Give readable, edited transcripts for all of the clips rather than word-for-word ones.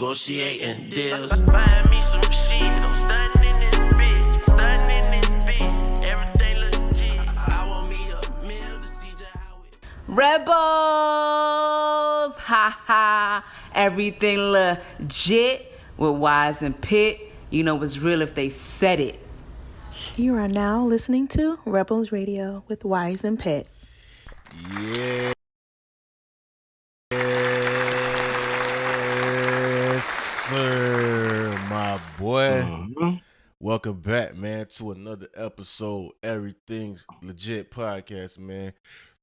negotiating deals. Find me some shit, I'm stunning in this bitch, everything legit. I want me a meal to see just how it. Rebels, ha ha, everything legit with Wise and Pitt. You know it's real if they said it. You are now listening to Rebels Radio with Wise and Pitt. Yes, sir, my boy. Welcome back, man, to another episode. Everything's Legit podcast, man.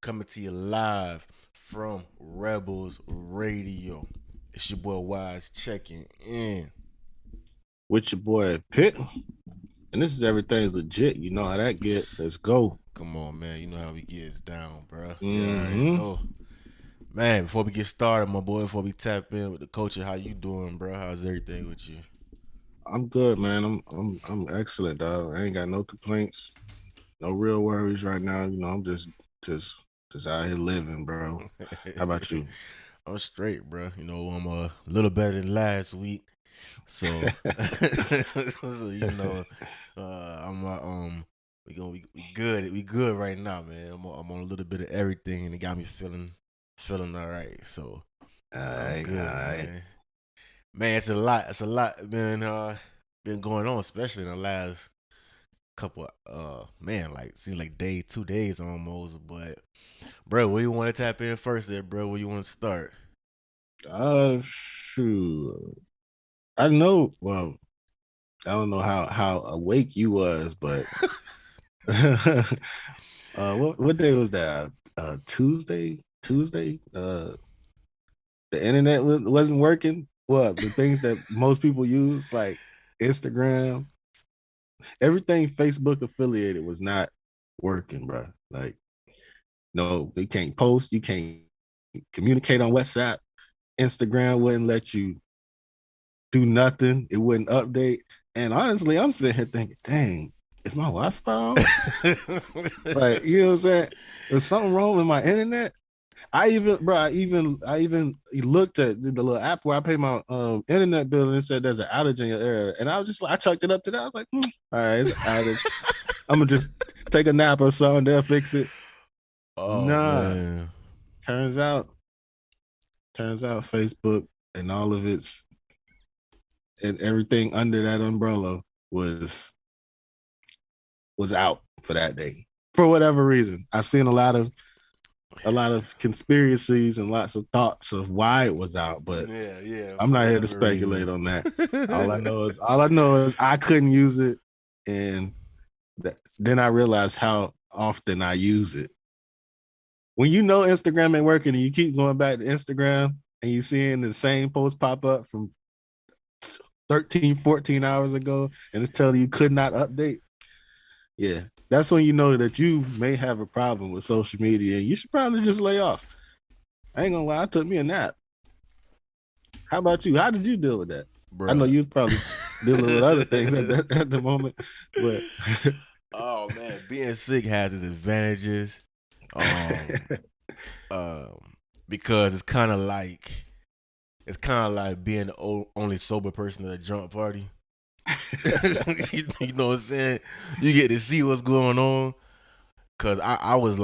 Coming to you live from Rebels Radio. It's your boy Wise checking in. With your boy Pitt. And this is Everything's Legit. You know how that get. Let's go. Come on, man. You know how we gets down, bro. Mm-hmm. Yeah, man, before we get started, my boy, before we tap in with the culture, how you doing, bro? How's everything with you? I'm good, man. I'm excellent, dog. I ain't got no complaints. No real worries right now. You know, I'm just out here living, bro. How about you? I'm straight, bro. You know, I'm a little better than last week. So, you know, we good. We good right now, man. I'm on a little bit of everything, and it got me feeling all right. So, good, man. Man, it's a lot been going on, especially in the last couple. Man, like seems like 2 days almost. But, bro, where you want to tap in first, there, bro? Where you want to start? Shoot. I know. Well, I don't know how awake you was, but what day was that? Tuesday. The internet wasn't working. Well, the things that most people use, like Instagram, everything Facebook affiliated was not working, bro. Like, no, they can't post. You can't communicate on WhatsApp. Instagram wouldn't let you do nothing. It wouldn't update. And honestly, I'm sitting here thinking, dang, is my Wi-Fi on? Like, you know what I'm saying? There's something wrong with my internet. I even looked at the little app where I pay my internet bill, and it said there's an outage in your area. And I was just like, I chucked it up to that. I was like, all right, it's an outage. I'm gonna just take a nap or something. They'll fix it. Oh, nah. Man. Turns out Facebook and all of its and everything under that umbrella was out for that day for whatever reason. I've seen a lot of conspiracies and lots of thoughts of why it was out, but yeah, I'm not here to speculate on that. All I know is I couldn't use it, and then I realized how often I use it. When you know Instagram ain't working and you keep going back to Instagram and you seeing the same post pop up from 13, 14 hours ago, and it's telling you could not update. Yeah, that's when you know that you may have a problem with social media, and you should probably just lay off. I ain't gonna lie, I took me a nap. How about you? How did you deal with that? Bruh. I know you was probably dealing with other things at the moment, but oh man, being sick has its advantages. Because it's kind of like being the only sober person at a drunk party. You know what I'm saying? You get to see what's going on. Cause I was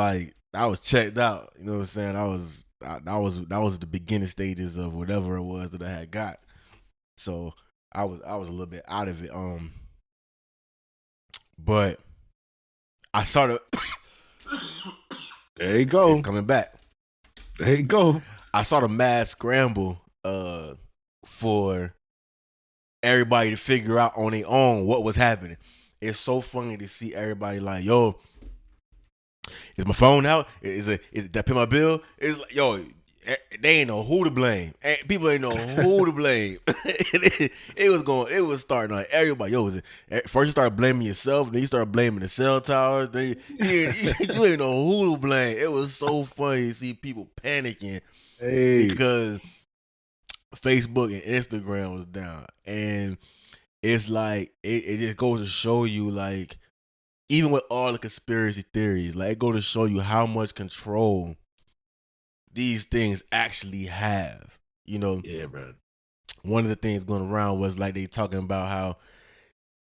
checked out. You know what I'm saying? That was the beginning stages of whatever it was that I had got. So I was a little bit out of it. But I started. There you go. It's coming back. There you go. I saw the mad scramble for everybody to figure out on their own what was happening. It's so funny to see everybody like, yo, is my phone out? Is that pay my bill? It's like, yo, they ain't know who to blame. People ain't know who to blame. It was starting on everybody. Yo, first you start blaming yourself, then you start blaming the cell towers. Then you ain't know who to blame. It was so funny to see people panicking because Facebook and Instagram was down. And it's like, it just goes to show you, like, even with all the conspiracy theories, like, it goes to show you how much control these things actually have, you know. Yeah, bro. one of the things going around was like they talking about how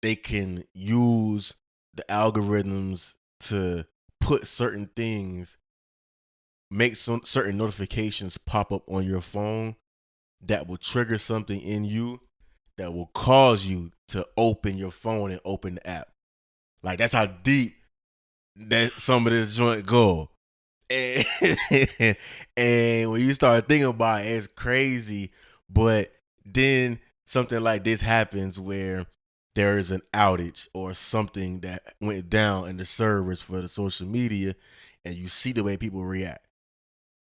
they can use the algorithms to put certain things, make some certain notifications pop up on your phone that will trigger something in you that will cause you to open your phone and open the app. Like that's how deep that some of this joint go. And, and when you start thinking about it, it's crazy. But then something like this happens where there is an outage or something that went down in the servers for the social media, and you see the way people react.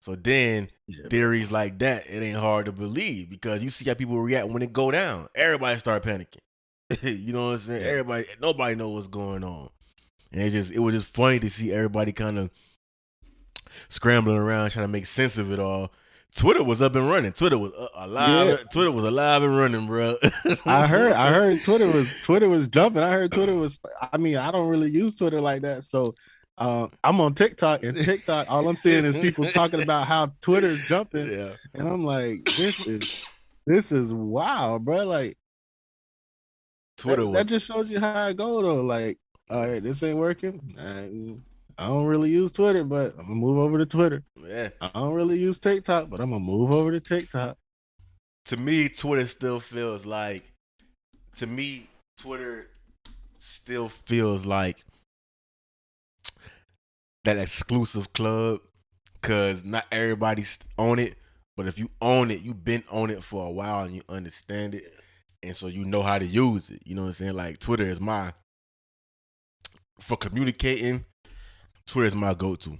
So then theories like that, it ain't hard to believe because you see how people react when it go down. Everybody start panicking. You know what I'm saying? Yeah. Nobody know what's going on. And it was just funny to see everybody kind of scrambling around trying to make sense of it all. Twitter was up and running. Twitter was alive. Yeah. Twitter was alive and running, bro. I heard Twitter was jumping. I heard Twitter was. I mean, I don't really use Twitter like that, so I'm on TikTok, and TikTok, all I'm seeing is people talking about how Twitter's jumping, Yeah. and I'm like, this is wild, bro. Like, Twitter that just shows you how I go though. Like, all right, this ain't working. I don't really use Twitter, but I'm gonna move over to Twitter. Yeah. I don't really use TikTok, but I'm gonna move over to TikTok. To me, Twitter still feels like that exclusive club, because not everybody's on it, but if you own it, you've been on it for a while and you understand it, and so you know how to use it. You know what I'm saying? Like Twitter is for communicating, Twitter is my go-to.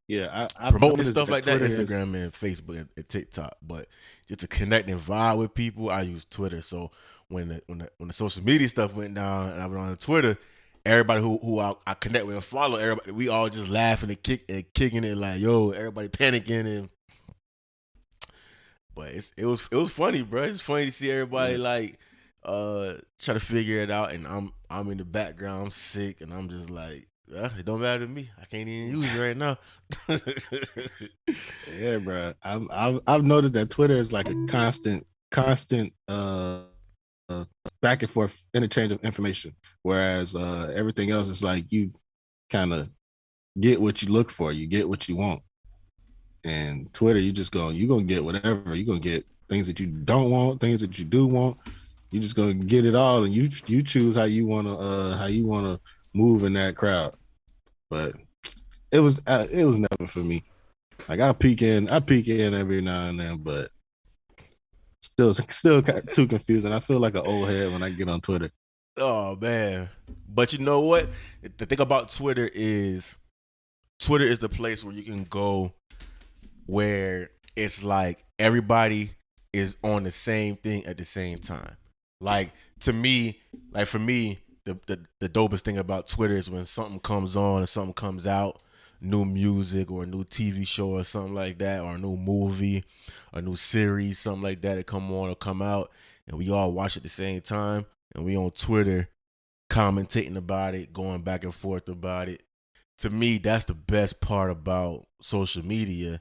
Yeah, I Promoting stuff like that, Twitter Instagram and Facebook and TikTok, but just to connect and vibe with people, I use Twitter. So when the social media stuff went down and I went on Twitter, everybody who I connect with and follow, everybody, we all just laughing and kicking it like, yo, everybody panicking but it was funny, bro. It's funny to see everybody like try to figure it out, and I'm in the background, I'm sick, and I'm just like, it don't matter to me. I can't even use it right now. Yeah, bro. I've noticed that Twitter is like a constant back and forth interchange of information, whereas everything else is like you kind of get what you look for, you get what you want. And Twitter, you're gonna get whatever. You're gonna get things that you don't want, things that you do want. You're just gonna get it all, and you choose how you wanna move in that crowd. But it was never for me. Like I peek in every now and then, but still too confusing. I feel like an old head when I get on Twitter. Oh man. But you know what? The thing about Twitter is the place where you can go where it's like everybody is on the same thing at the same time. Like for me, the dopest thing about Twitter is when something comes on or something comes out, new music or a new TV show or something like that, or a new movie, a new series, something like that come on or come out, and we all watch at the same time, and we on Twitter commentating about it, going back and forth about it. To me, that's the best part about social media,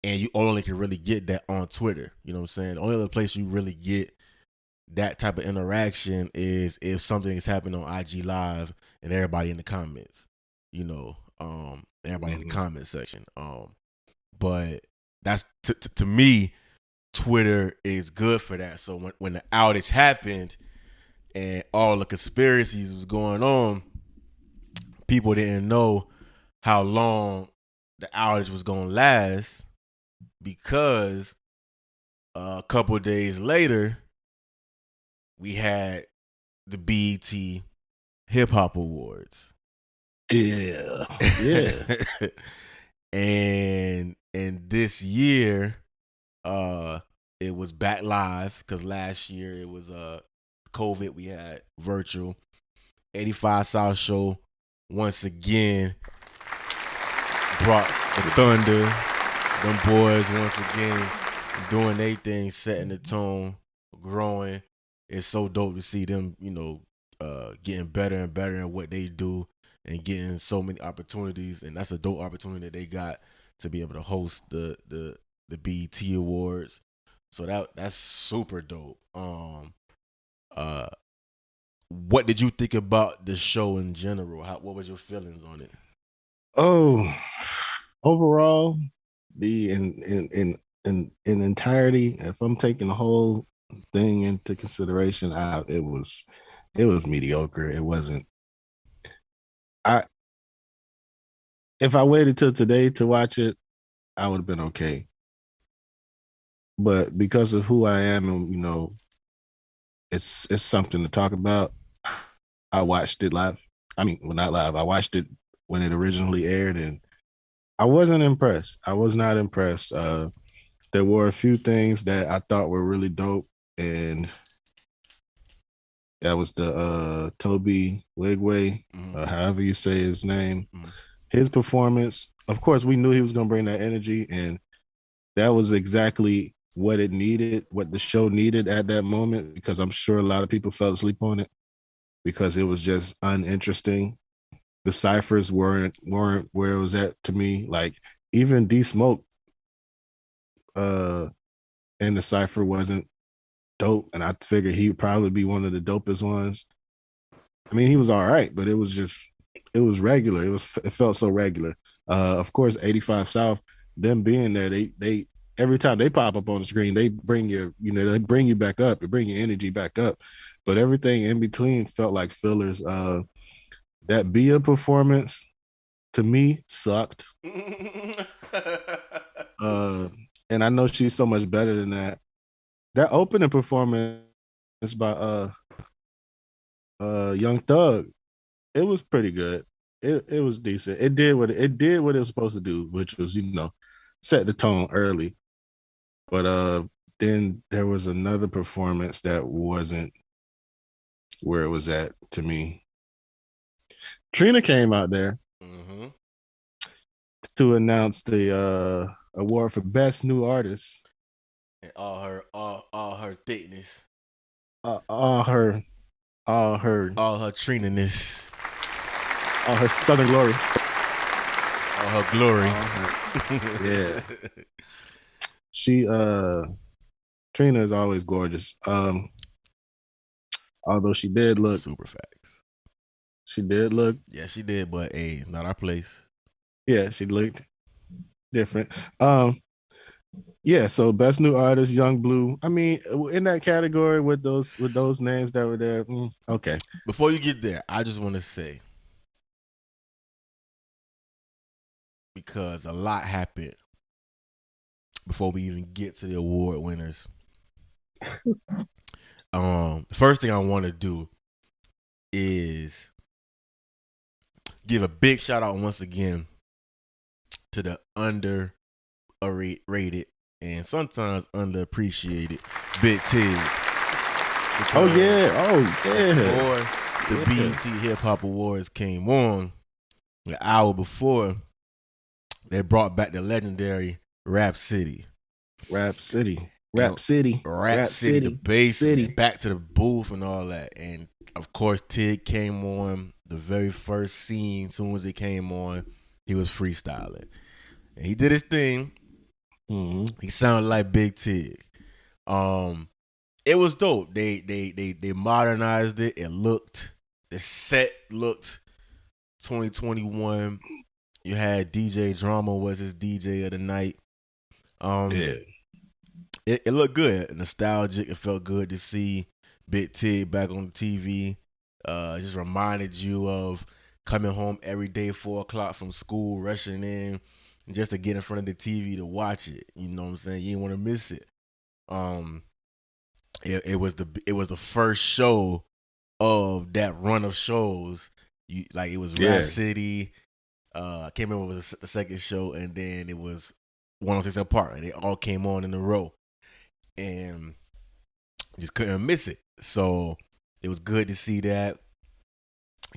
and you only can really get that on Twitter. You know what I'm saying? The only other place you really get that type of interaction is if something is happening on IG Live and everybody in the comments, everybody in the comment section. But that's to me, Twitter is good for that. So when the outage happened and all the conspiracies was going on, people didn't know how long the outage was gonna last, because a couple of days later we had the BET Hip Hop Awards. Yeah. and this year, it was back live because last year it was COVID. We had virtual. 85 South Show once again brought the thunder. Them boys once again doing their thing, setting the tone, growing. It's so dope to see them, getting better and better at what they do and getting so many opportunities. And that's a dope opportunity that they got to be able to host the BET Awards. So that's super dope. Uh, what did you think about the show in general? What was your feelings on it? Oh, overall, the in entirety, if I'm taking the whole thing into consideration, it was mediocre. It wasn't. I If I waited till today to watch it, I would have been okay. But because of who I am, and it's something to talk about. I watched it live. I mean, well, not live. I watched it when it originally aired, and I wasn't impressed. I was not impressed. There were a few things that I thought were really dope, and that was the Toby Wigway, however you say his name. His performance. Of course, we knew he was going to bring that energy, and that was exactly what it needed, what the show needed at that moment, because I'm sure a lot of people fell asleep on it because it was just uninteresting. The ciphers weren't where it was at to me. Like even D Smoke and the cipher wasn't dope, and I figured he'd probably be one of the dopest ones. I mean, he was all right, but it was regular. It felt so regular. Of course, 85 South, them being there, they every time they pop up on the screen, they bring they bring you back up, they bring your energy back up. But everything in between felt like fillers. That Bia performance to me sucked. And I know she's so much better than that. That opening performance by Young Thug, it was pretty good. It was decent. It did what it was supposed to do, which was, set the tone early. But then there was another performance that wasn't where it was at to me. Trina came out there to announce the award for Best New Artist. And all her thickness, All her Trina-ness, all her Southern glory. all her glory. Yeah. She Trina is always gorgeous. Although she did look Super facts. She did look. Yeah, she did, but hey, it's not our place. Yeah, she looked different. Yeah, so Best New Artist, Young Blue. I mean, in that category with those names that were there. Okay. Before you get there, I just want to say, because a lot happened before we even get to the award winners. First thing I want to do is give a big shout out once again to the underrated and sometimes underappreciated Big Tig. Oh yeah. Before the BET Hip Hop Awards came on, an hour before, they brought back the legendary Rap City. Rap City, the bass, City. back to the booth and all that. And of course, Tig came on the very first scene. As soon as it came on, he was freestyling, and he did his thing. He sounded like Big Tig. It was dope. They modernized it. The set looked 2021. You had DJ Drama was his DJ of the night. It looked good, nostalgic. It felt good to see Big Tig back on the TV. It just reminded you of coming home every day 4:00 from school, rushing in just to get in front of the TV to watch it. You know what I'm saying? You didn't want to miss it. It was the first show of that run of shows. It was Rap City. I can't remember what was the second show, and then it was 106 Apart. They all came on in a row, and just couldn't miss it. So it was good to see that.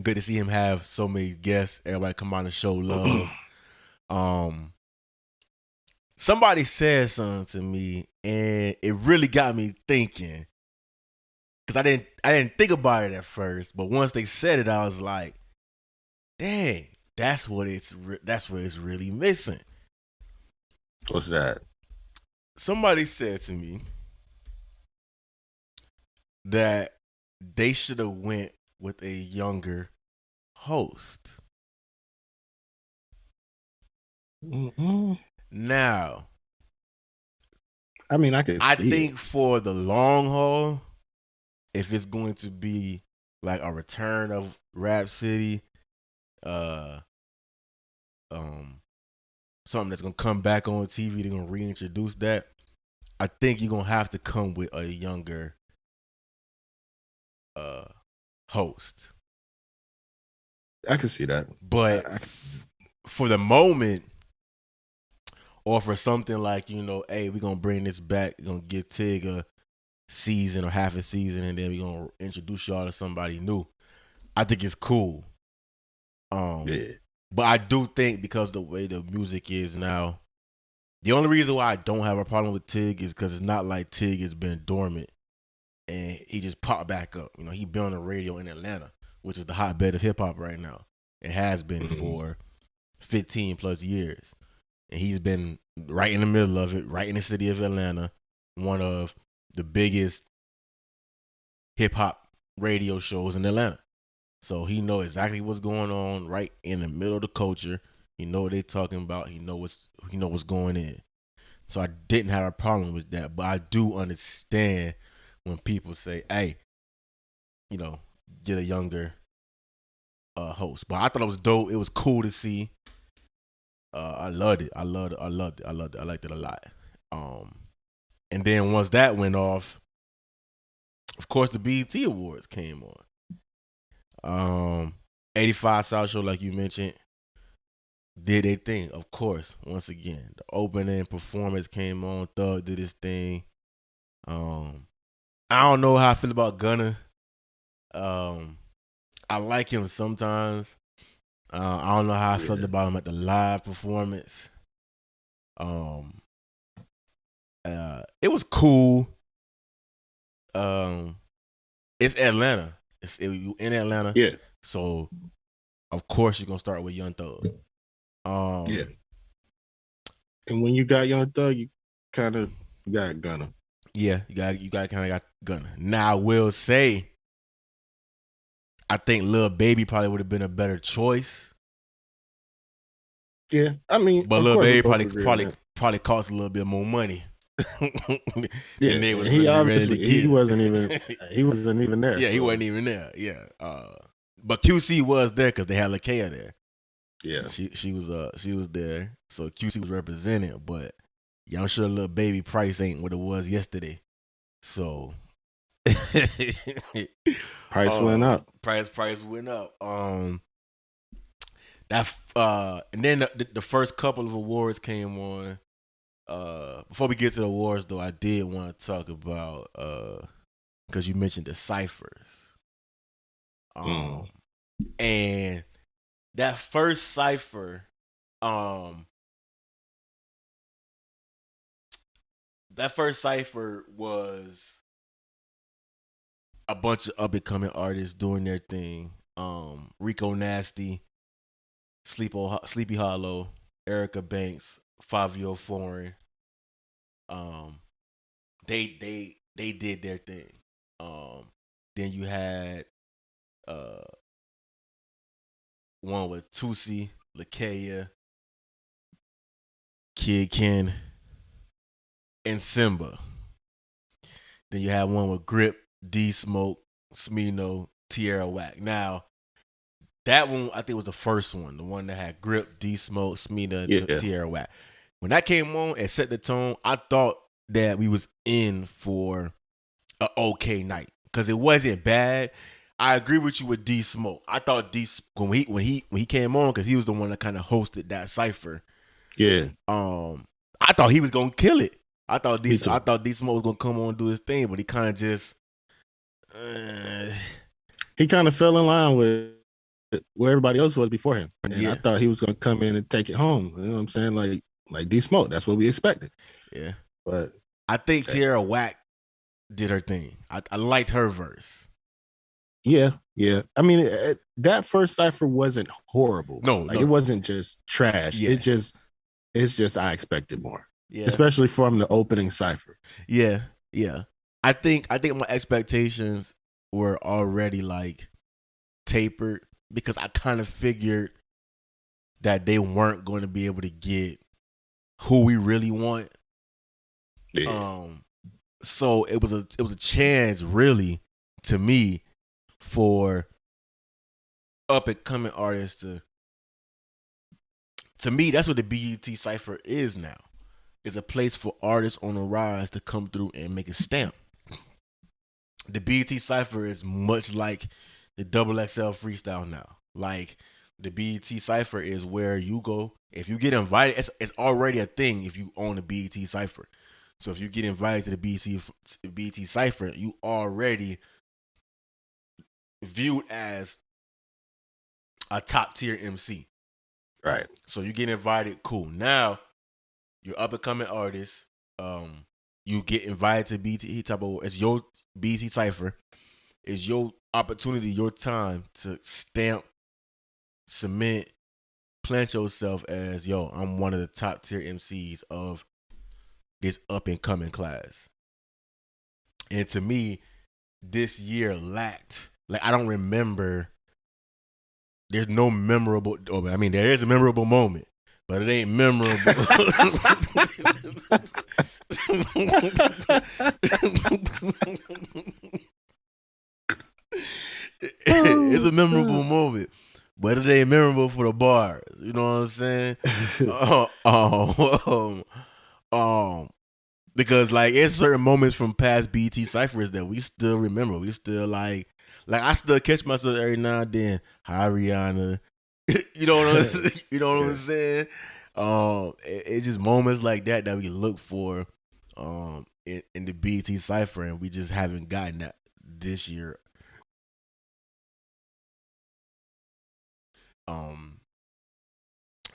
Good to see him have so many guests. Everybody come on and show love. Somebody said something to me, and it really got me thinking. Cause I didn't think about it at first, but once they said it, I was like, "Dang, that's what it's really missing." What's that? Somebody said to me that they should have went with a younger host. Mm-mm. Now, I mean, I think for the long haul, if it's going to be like a return of Rap City, something that's gonna come back on TV, they're gonna reintroduce that. I think you're gonna have to come with a younger host. I can see that. But for the moment, or for something like, hey, we're gonna bring this back, we're gonna give Tig a season or half a season, and then we're gonna introduce y'all to somebody new. I think it's cool. Yeah. But I do think because the way the music is now, the only reason why I don't have a problem with Tig is because it's not like Tig has been dormant and he just popped back up. He been on the radio in Atlanta, which is the hotbed of hip hop right now. It has been for 15 plus years. And he's been right in the middle of it, right in the city of Atlanta, one of the biggest hip hop radio shows in Atlanta. So he know exactly what's going on right in the middle of the culture. He know what they talking about. He know what's going in. So I didn't have a problem with that. But I do understand when people say, hey, get a younger host. But I thought it was dope. It was cool to see. I loved it. I liked it a lot. And then once that went off, of course the BET Awards came on. 85 South Show, like you mentioned, did their thing, of course. Once again, the opening performance came on. Thug did his thing. I don't know how I feel about Gunna. I like him sometimes. I don't know how I felt about him at the live performance. It was cool. It's Atlanta. You in Atlanta. Yeah. So, of course, you're gonna start with Young Thug. Yeah. And when you got Young Thug, you kind of got Gunna. Yeah, you got kind of got Gunna. Now, I will say, I think Lil Baby probably would have been a better choice. Yeah, I mean, but Lil Baby probably cost a little bit more money. Yeah, and he wasn't even there. Yeah, he wasn't even there. Yeah, but QC was there because they had Lakea there. Yeah, she was there, so QC was represented. But yeah, I'm sure Lil Baby price ain't what it was yesterday. So price went up. Price went up. And then the first couple of awards came on. Before we get to the awards, though, I did want to talk about because you mentioned the ciphers. And that first cipher, was a bunch of up and coming artists doing their thing. Rico Nasty, Sleepy Hollow, Erica Banks, Fabio Foreign. They did their thing. Then you had one with Tusi, Lakea, Kid Ken, and Simba. Then you had one with Grip, D Smoke, Smino, Tierra Whack. Now, that one I think was the first one, the one that had Grip, D Smoke, Smino, Tierra Whack. When that came on and set the tone, I thought that we was in for an okay night because it wasn't bad. I agree with you with D Smoke. I thought when he came on, because he was the one that kind of hosted that cipher. Yeah. I thought he was gonna kill it. I thought D Smoke was gonna come on and do his thing, but he kind of just he kind of fell in line with where everybody else was before him. And I thought he was gonna come in and take it home. You know what I'm saying? Like D Smoke. That's what we expected. Yeah. But I think Tierra Whack did her thing. I liked her verse. Yeah. I mean, that first cipher wasn't horrible. No, it wasn't just trash. Yeah. It's just I expected more. Yeah. Especially from the opening cipher. Yeah. I think my expectations were already like tapered because I kind of figured that they weren't going to be able to get who we really want. Yeah. So it was a chance really to me for up and coming artists to me, that's what the BET Cypher is now. It's a place for artists on the rise to come through and make a stamp. The BET Cypher is much like the Double XL freestyle now. Like the BET Cypher is where you go. If you get invited, it's already a thing if you own a BET Cypher. So if you get invited to the BET Cypher, you already viewed as a top tier MC. Right. So you get invited, cool. Now you're up and coming artist. You get invited to BT type of. It's your BT Cypher. It's your opportunity, your time to stamp, cement, plant yourself as I'm one of the top tier MCs of this up and coming class. And to me, this year lacked. Like I don't remember. There's no memorable. I mean, there is a memorable moment, but it ain't memorable. It's a memorable moment, but it ain't memorable for the bars. You know what I'm saying? Because like it's certain moments from past BT ciphers that we still remember. We still like I still catch myself every now and then. Hi Rihanna. You know what I'm saying? You know what I'm saying? It's just moments like that we look for in the BT cipher, and we just haven't gotten that this year.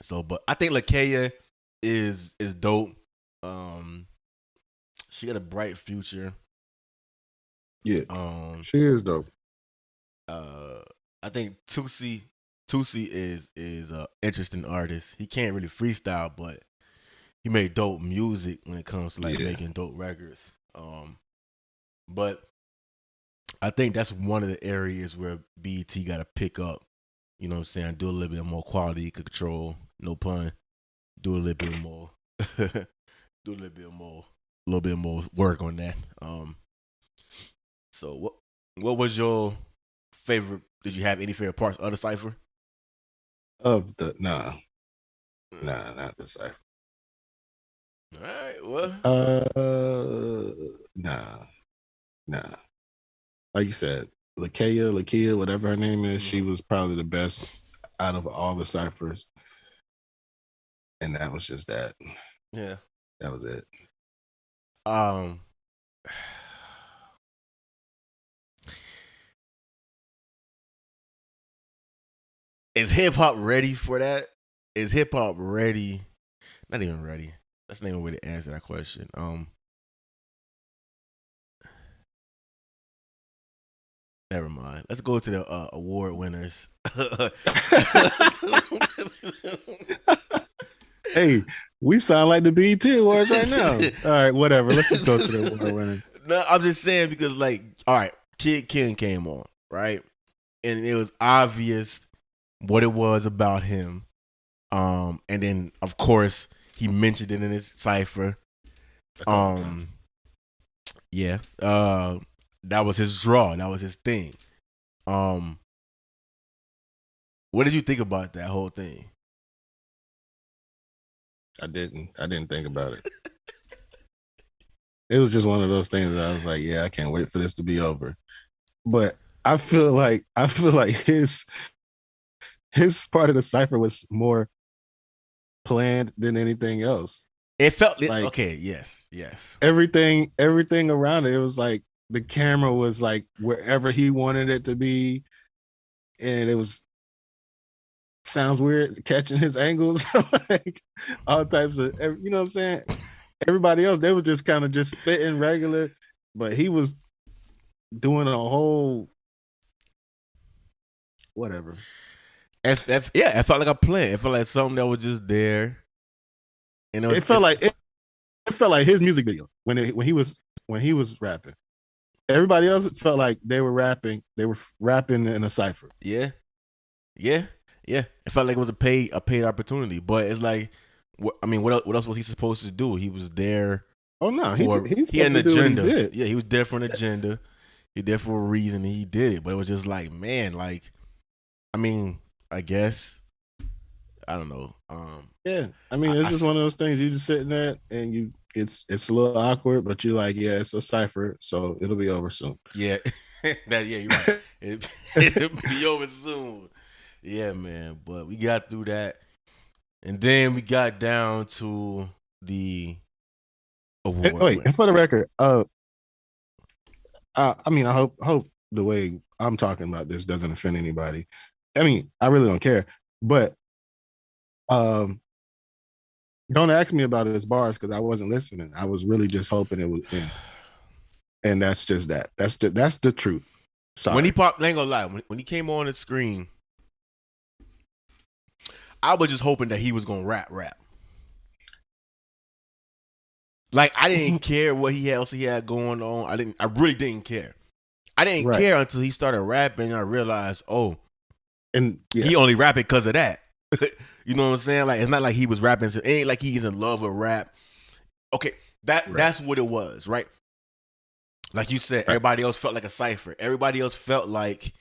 So but I think Lakaya is dope. She got a bright future. Yeah. She is dope. I think Tusi is an interesting artist. He can't really freestyle, but he made dope music when it comes to like making dope records. But I think that's one of the areas where BET got to pick up. You know what I'm saying? Do a little bit more quality control. No pun. Do a little bit more. Do a little bit more work on that. So what was your favorite? Did you have any favorite parts of the cipher? Of the not the cipher. All right, well, nah. Like you said, Lakia, whatever her name is, she was probably the best out of all the ciphers, and that was just that. Yeah, that was it. Is hip hop ready for that? Is hip hop ready? Not even ready. That's not even a way to answer that question. Never mind. Let's go to the award winners. Hey, we sound like the BET Awards right now. All right, whatever. Let's just go to the award winners. No, I'm just saying because, like, all right, Kid Ken came on, right? And it was obvious what it was about him. And then, of course, he mentioned it in his cipher. Yeah. That was his draw. That was his thing. What did you think about that whole thing? I didn't think about it. It was just one of those things that I was like, yeah, I can't wait for this to be over. But I feel like his part of the cipher was more planned than anything else. It felt like, okay. Yes. Everything around it was like the camera was like wherever he wanted it to be, and it was sounds weird catching his angles, like all types of, you know what I'm saying? Everybody else, they were just kind of just spitting regular, but he was doing a whole whatever. It felt like a plan. It felt like something that was just there. And it felt like his music video when he was rapping. everybody else felt like they were rapping. They were rapping in a cipher. Yeah. Yeah. Yeah. It felt like it was a paid opportunity. But it's like, what else was he supposed to do? He was there. Oh no, He had an agenda. He did. Yeah, he was there for an agenda. He there for a reason, and he did it. But it was just like, man, like, I mean, I guess, I don't know. Yeah, I mean, it's just one of those things. You just sitting there, and it's a little awkward, but you're like, yeah, it's a cipher, so it'll be over soon. Yeah, you're right. It'll be over soon. Yeah, man. But we got through that, and then we got down to the award. Wait, and for the record, I mean, I hope the way I'm talking about this doesn't offend anybody. I mean, I really don't care, but don't ask me about his bars because I wasn't listening. I was really just hoping it was him, and that's just that. That's the truth. Sorry. When he popped, I ain't gonna lie. When he came on the screen, I was just hoping that he was gonna rap. Like, I didn't care what else he had going on. I really didn't care. I didn't care until he started rapping. And I realized, he only rapping because of that. You know what I'm saying? Like, it's not like he was rapping. It ain't like he's in love with rap. Okay, that's what it was, right? Like you said, everybody else felt like a cipher. Everybody else felt like,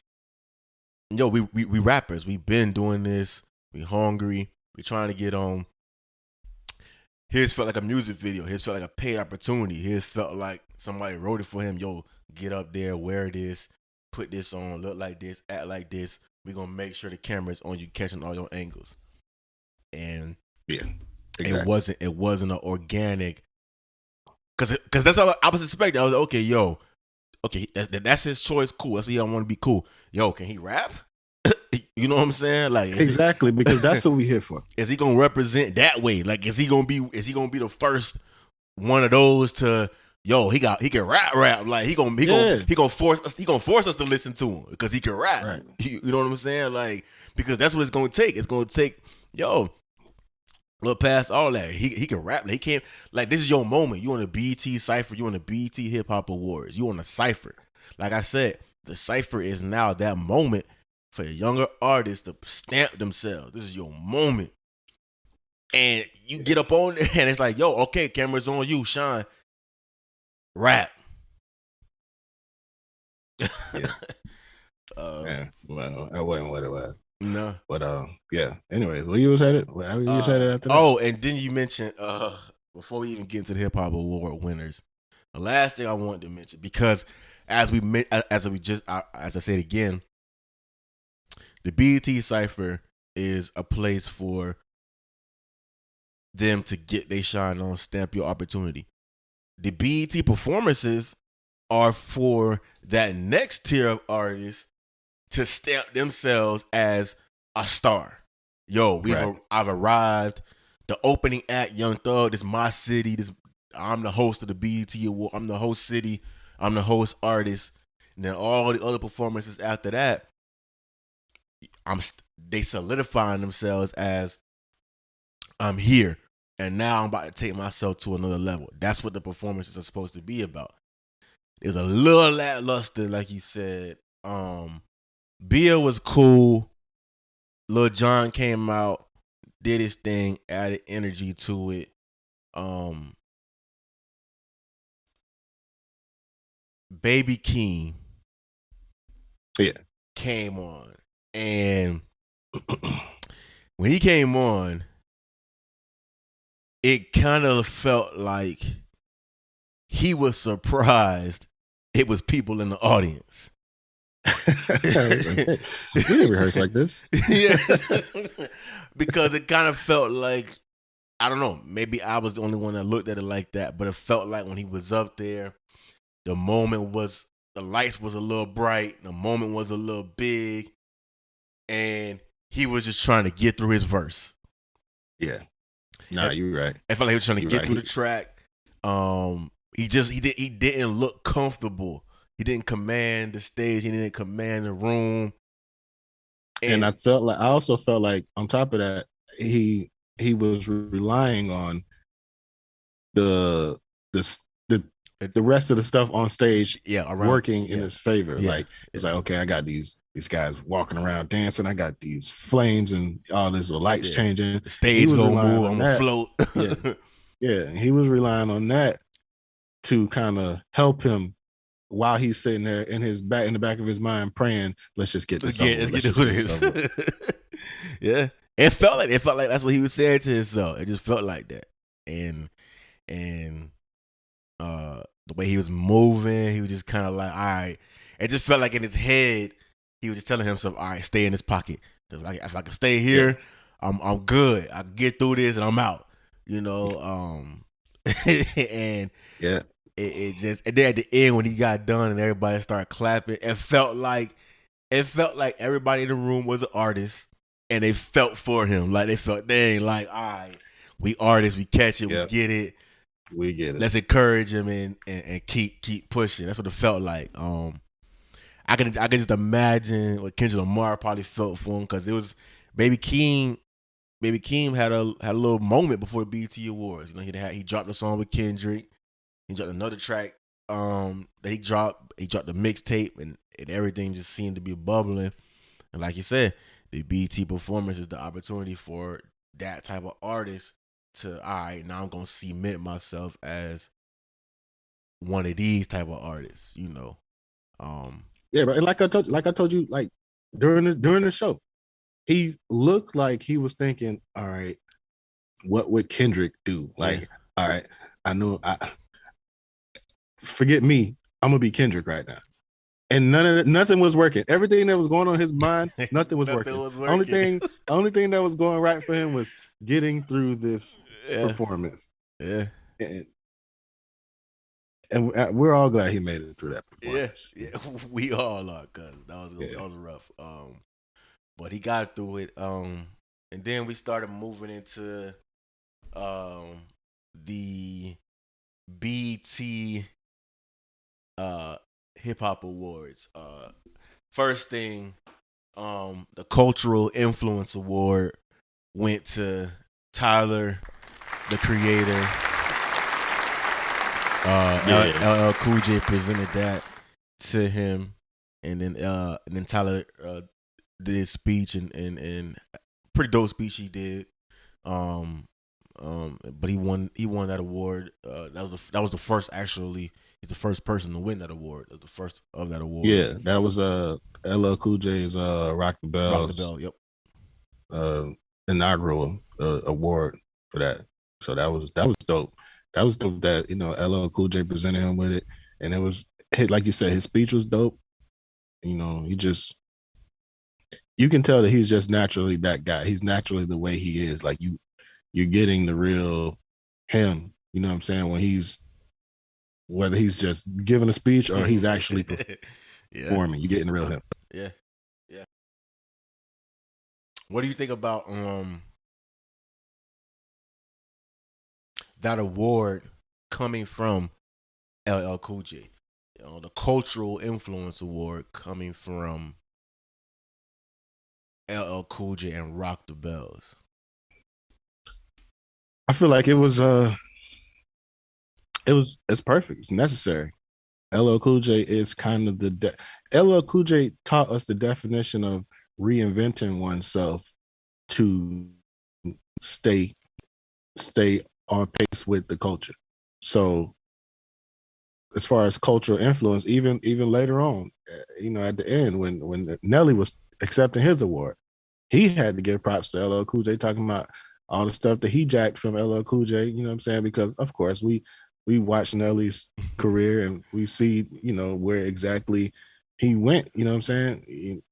yo, we rappers. We've been doing this. We hungry. We trying to get on. His felt like a music video. His felt like a paid opportunity. His felt like somebody wrote it for him. Yo, get up there, wear this, put this on, look like this, act like this. We're going to make sure the camera's on you, catching all your angles. And exactly. It wasn't an organic, because that's how I was expecting. I was like, okay, that's his choice. Cool. That's what I want to be cool. Yo, can he rap? You know what I'm saying? Like, exactly, because that's what we here for. Is he gonna represent that way? Like, is he gonna be the first one of those to, yo, he can rap? Like, he gonna force us to listen to him because he can rap. Right. You know what I'm saying? Like, because that's what it's gonna take. It's gonna take, yo, look past all that. He can rap. He can't, like, this is your moment. You on the BET Cypher, you on the BET Hip Hop Awards, you on the Cypher. Like I said, the Cypher is now that moment for younger artists to stamp themselves. This is your moment. And you get up on there and it's like, yo, okay, camera's on you, Sean. Rap. Yeah. Well, that wasn't what it was. No. But yeah. Anyways, where you was headed? How you was headed after that? Oh, and then you mentioned, before we even get into the Hip Hop Award winners, the last thing I wanted to mention, because as I said again, the BET Cypher is a place for them to get they shine on, stamp your opportunity. The BET performances are for that next tier of artists to stamp themselves as a star. Yo, I've arrived. The opening act, Young Thug, this is my city. I'm the host of the BET Award. I'm the host city. I'm the host artist. And then all the other performances after that, they solidifying themselves as, I'm here, and now I'm about to take myself to another level. That's what the performances are supposed to be about. There's a little lackluster, like you said. Bia was cool. Lil Jon came out, did his thing, added energy to it. Baby Keem, came on, and when he came on, it kind of felt like he was surprised it was people in the audience. We didn't rehearse like this. Yeah. Because it kind of felt like, I don't know, maybe I was the only one that looked at it like that, but it felt like when he was up there, the lights was a little bright, the moment was a little big, and he was just trying to get through his verse. Yeah. Nah, you're right. I felt like he was trying to get through the track. He didn't look comfortable. He didn't command the stage. He didn't command the room. And I also felt like on top of that, he was relying on the the rest of the stuff on stage around, working in his favor. Yeah. Like it's like, okay, I got these guys walking around dancing. I got these flames and all this lights changing. The stage gonna move. I'm gonna float. Yeah. He was relying on that to kind of help him while he's sitting there in the back of his mind praying, let's just get this over. Let's get this. Yeah. It felt like that's what he was saying to himself. It just felt like that. And the way he was moving, he was just kind of like, all right. It just felt like in his head, he was just telling himself, all right, stay in this pocket. If I can stay here, I'm good. I can get through this and I'm out. And it just, and then at the end when he got done and everybody started clapping, it felt like everybody in the room was an artist and they felt for him. Like they felt, dang, like, all right, we artists, we catch it, we get it. We get it. Let's encourage him and keep pushing. That's what it felt like. I can just imagine what Kendrick Lamar probably felt for him, because it was Baby Keem had a little moment before the BET Awards. He dropped a song with Kendrick. He dropped another track that he dropped the mixtape, and everything just seemed to be bubbling. And like you said, the BET performance is the opportunity for that type of artist to, all right, now I'm gonna cement myself as one of these type of artists, Yeah, but like I told you, like during the show, he looked like he was thinking, all right, what would Kendrick do? Like, all right, forget me, I'm gonna be Kendrick right now. And nothing was working. Everything that was going on in his mind, nothing was working. Only thing that was going right for him was getting through this performance. Yeah. And we're all glad he made it through that performance. Yeah, we all are, cuz that was rough. But he got through it. And then we started moving into the BET Hip Hop Awards. First thing, the Cultural Influence Award went to Tyler, the Creator. LL Cool J presented that to him, and then Tyler did his speech and pretty dope speech he did. But he won that award. That was the first, actually. He's the first person to win that award. That was the first of that award. Yeah, that was LL Cool J's Rock the Bell. Yep. Inaugural award for that. So that was dope. That was dope that LL Cool J presented him with it, and it was, like you said, his speech was dope. You can tell that he's just naturally that guy. He's naturally the way he is. Like you're getting the real him. You know what I'm saying? Whether he's just giving a speech or he's actually performing, you're getting the real him. Yeah. What do you think about that award coming from LL Cool J? The Cultural Influence Award coming from LL Cool J and Rock the Bells. I feel like it's perfect. It's necessary. LL Cool J is kind of LL Cool J taught us the definition of reinventing oneself to stay on pace with the culture. So as far as cultural influence, even later on, at the end when Nelly was accepting his award, he had to give props to LL Cool J, talking about all the stuff that he jacked from LL Cool J, you know what I'm saying? Because of course we watch Nelly's career and we see, where exactly he went, you know what I'm saying?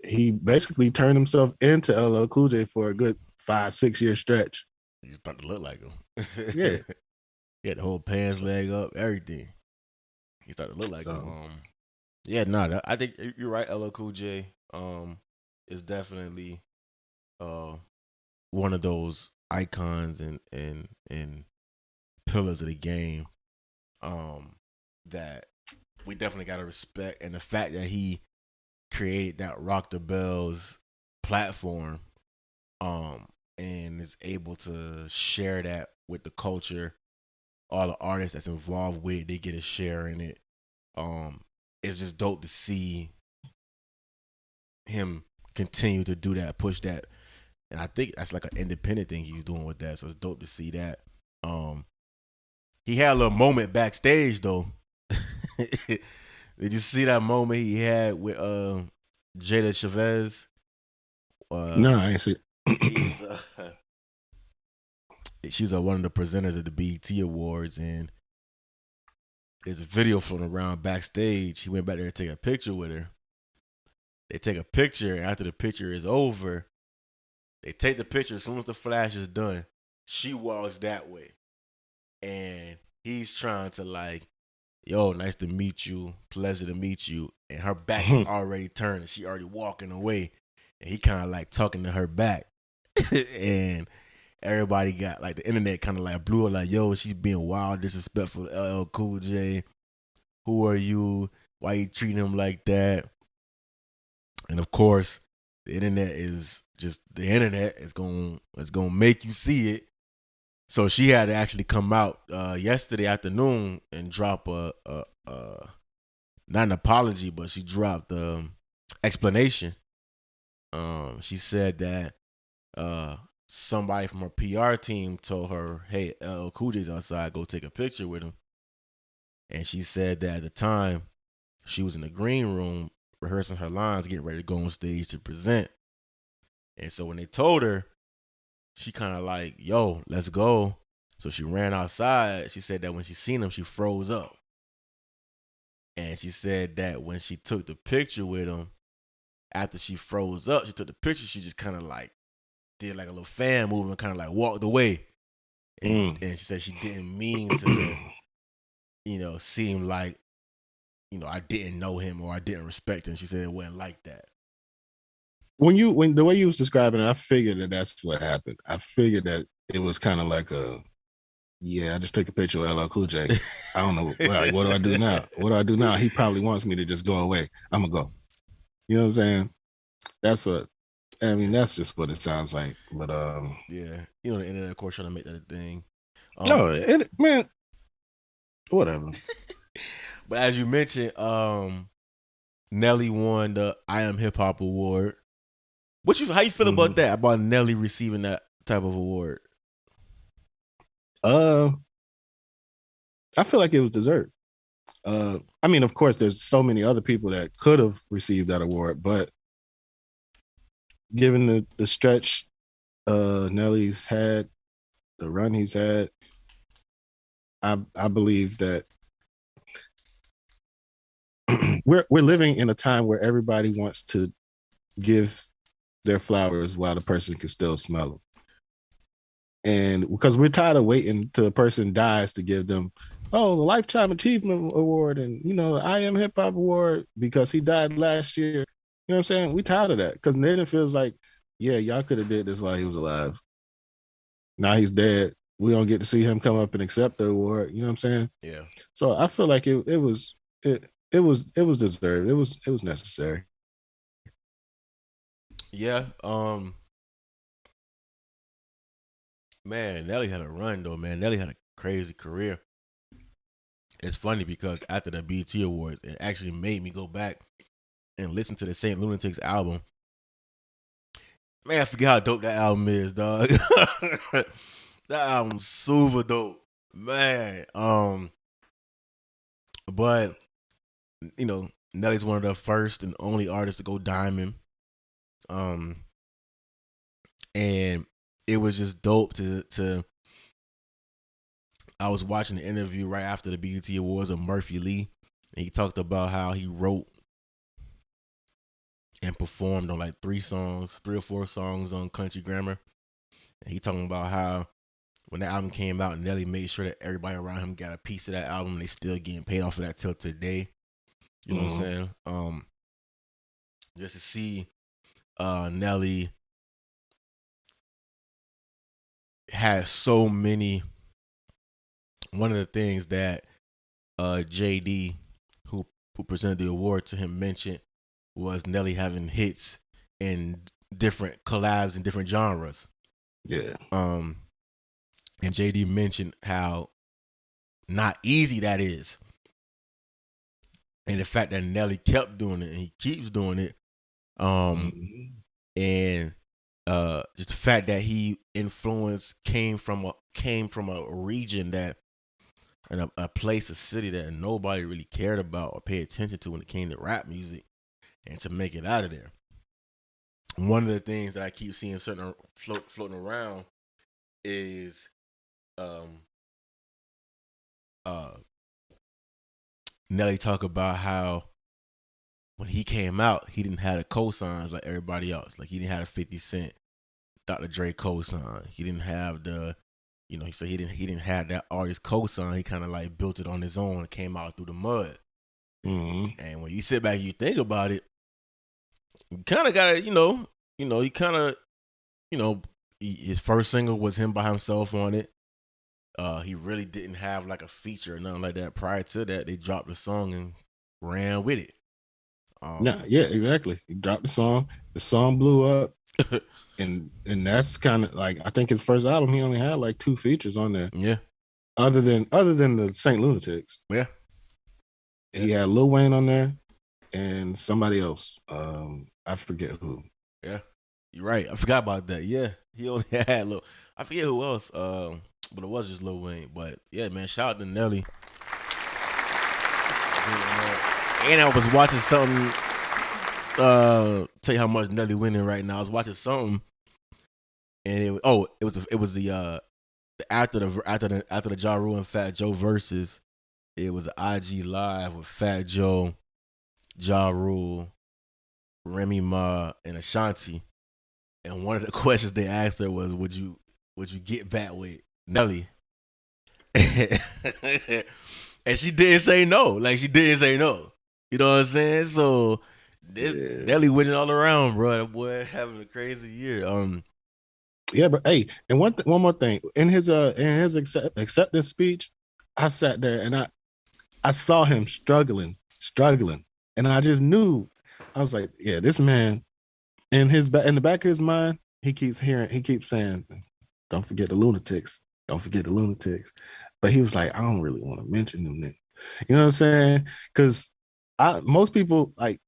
He basically turned himself into LL Cool J for a good 5-6 year stretch. You start to look like him. Yeah. He had the whole pants leg up, everything. He started to look like him. I think you're right. LL Cool J is definitely one of those icons and pillars of the game that we definitely got to respect. And the fact that he created that Rock the Bells platform and is able to share that with the culture all the artists that's involved with it, they get a share in it. It's just dope to see him continue to do that, push that. And I think that's like an independent thing he's doing with that. So it's dope to see that. He had a little moment backstage though. Did you see that moment he had with Jada Chavez? No, I ain't see. She was one of the presenters of the BET Awards, and there's a video floating around backstage. He went back there to take a picture with her. They take a picture, and after the picture is over, they take the picture. As soon as the flash is done, she walks that way. And he's trying to like, yo, nice to meet you. Pleasure to meet you. And her back is already turned. She already walking away. And he kind of like talking to her back. And everybody got like the internet kind of like blew her like, yo, she's being wild, disrespectful. LL Cool J. Who are you? Why you treating him like that? And of course, the internet is just the internet. It's gonna make you see it. So she had to actually come out yesterday afternoon and drop a not an apology, but she dropped the explanation. She said that somebody from her PR team told her, "Hey, LL Cool J's outside. Go take a picture with him." And she said that at the time she was in the green room rehearsing her lines, getting ready to go on stage to present. And so when they told her, she kind of like, yo, let's go. So she ran outside. She said that when she seen him, she froze up. And she said that when she took the picture with him, after she froze up, she took the picture, she just kind of like did like a little fan move and kind of like walked away. And she said she didn't mean to, seem like, I didn't know him or I didn't respect him. She said it wasn't like that. When the way you was describing it, I figured that that's what happened. I figured that it was kind of like I just took a picture of LL Cool J. I don't know, like, what do I do now? What do I do now? He probably wants me to just go away. I'm gonna go. You know what I'm saying? That's just what it sounds like. But yeah, the internet, of course, trying to make that a thing. Man, whatever. But as you mentioned, Nelly won the I Am Hip Hop Award. How you feel about that? About Nelly receiving that type of award? I feel like it was deserved. Of course, there's so many other people that could have received that award, but given the stretch Nelly's had, the run he's had, I believe that we're living in a time where everybody wants to give their flowers while the person can still smell them. And because we're tired of waiting till a person dies to give them, the Lifetime Achievement Award and, I Am Hip Hop Award because he died last year. You know what I'm saying? We tired of that because then it feels like, yeah, y'all could have did this while he was alive. Now he's dead. We don't get to see him come up and accept the award. You know what I'm saying? Yeah. So I feel like it was deserved. It was necessary. Yeah. Man, Nelly had a run though, man. Nelly had a crazy career. It's funny because after the BET Awards, it actually made me go back and listen to the Saint Lunatics album. Man, I forget how dope that album is, dog. That album's super dope. Man. But Nelly's one of the first and only artists to go diamond. And it was just dope to I was watching the interview right after the BET Awards of Murphy Lee, and he talked about how he wrote and performed on like 3 or 4 songs on Country Grammar. And he talking about how when that album came out, Nelly made sure that everybody around him got a piece of that album. They still getting paid off of that till today. You know what I'm saying? Just to see Nelly has so many. One of the things that JD, who presented the award to him, mentioned was Nelly having hits in different collabs in different genres. Yeah. And JD mentioned how not easy that is. And the fact that Nelly kept doing it and he keeps doing it. And just the fact that he influence came from a region that and a place, a city that nobody really cared about or paid attention to when it came to rap music, and to make it out of there. One of the things that I keep seeing certain floating around is Nelly talk about how when he came out, he didn't have the cosigns like everybody else. Like he didn't have a 50 Cent, Dr. Dre cosign. He didn't have the, he said he didn't have that artist cosign. He kind of like built it on his own and came out through the mud. Mm-hmm. And when you sit back and you think about it, you kind of gotta, you kind of, his first single was him by himself on it. He really didn't have like a feature or nothing like that. Prior to that, they dropped the song and ran with it. Yeah, exactly. He dropped the song blew up, and that's kind of like, I think his first album, he only had like 2 features on there. Yeah. Other than the Saint Lunatics. Yeah. He had Lil Wayne on there and somebody else. I forget who. Yeah, you're right. I forgot about that. Yeah, he only had Lil. I forget who else. But it was just Lil Wayne. But yeah, man, shout out to Nelly. And I was watching something. Tell you how much Nelly winning right now. I was watching something, and it was the after the Ja Rule and Fat Joe versus. It was an IG live with Fat Joe, Ja Rule, Remy Ma, and Ashanti. And one of the questions they asked her was, "Would you get back with Nelly?" And she didn't say no. Like, she didn't say no. You know what I'm saying? So Nelly winning all around, bro. That boy having a crazy year. Yeah, but hey, and one more thing. In his acceptance speech, I sat there and I saw him struggling, and I just knew. I was like, yeah, this man, in the back of his mind, he keeps saying, "Don't forget the lunatics. Don't forget the lunatics." But he was like, I don't really want to mention them. Then. You know what I'm saying? Because most people, like,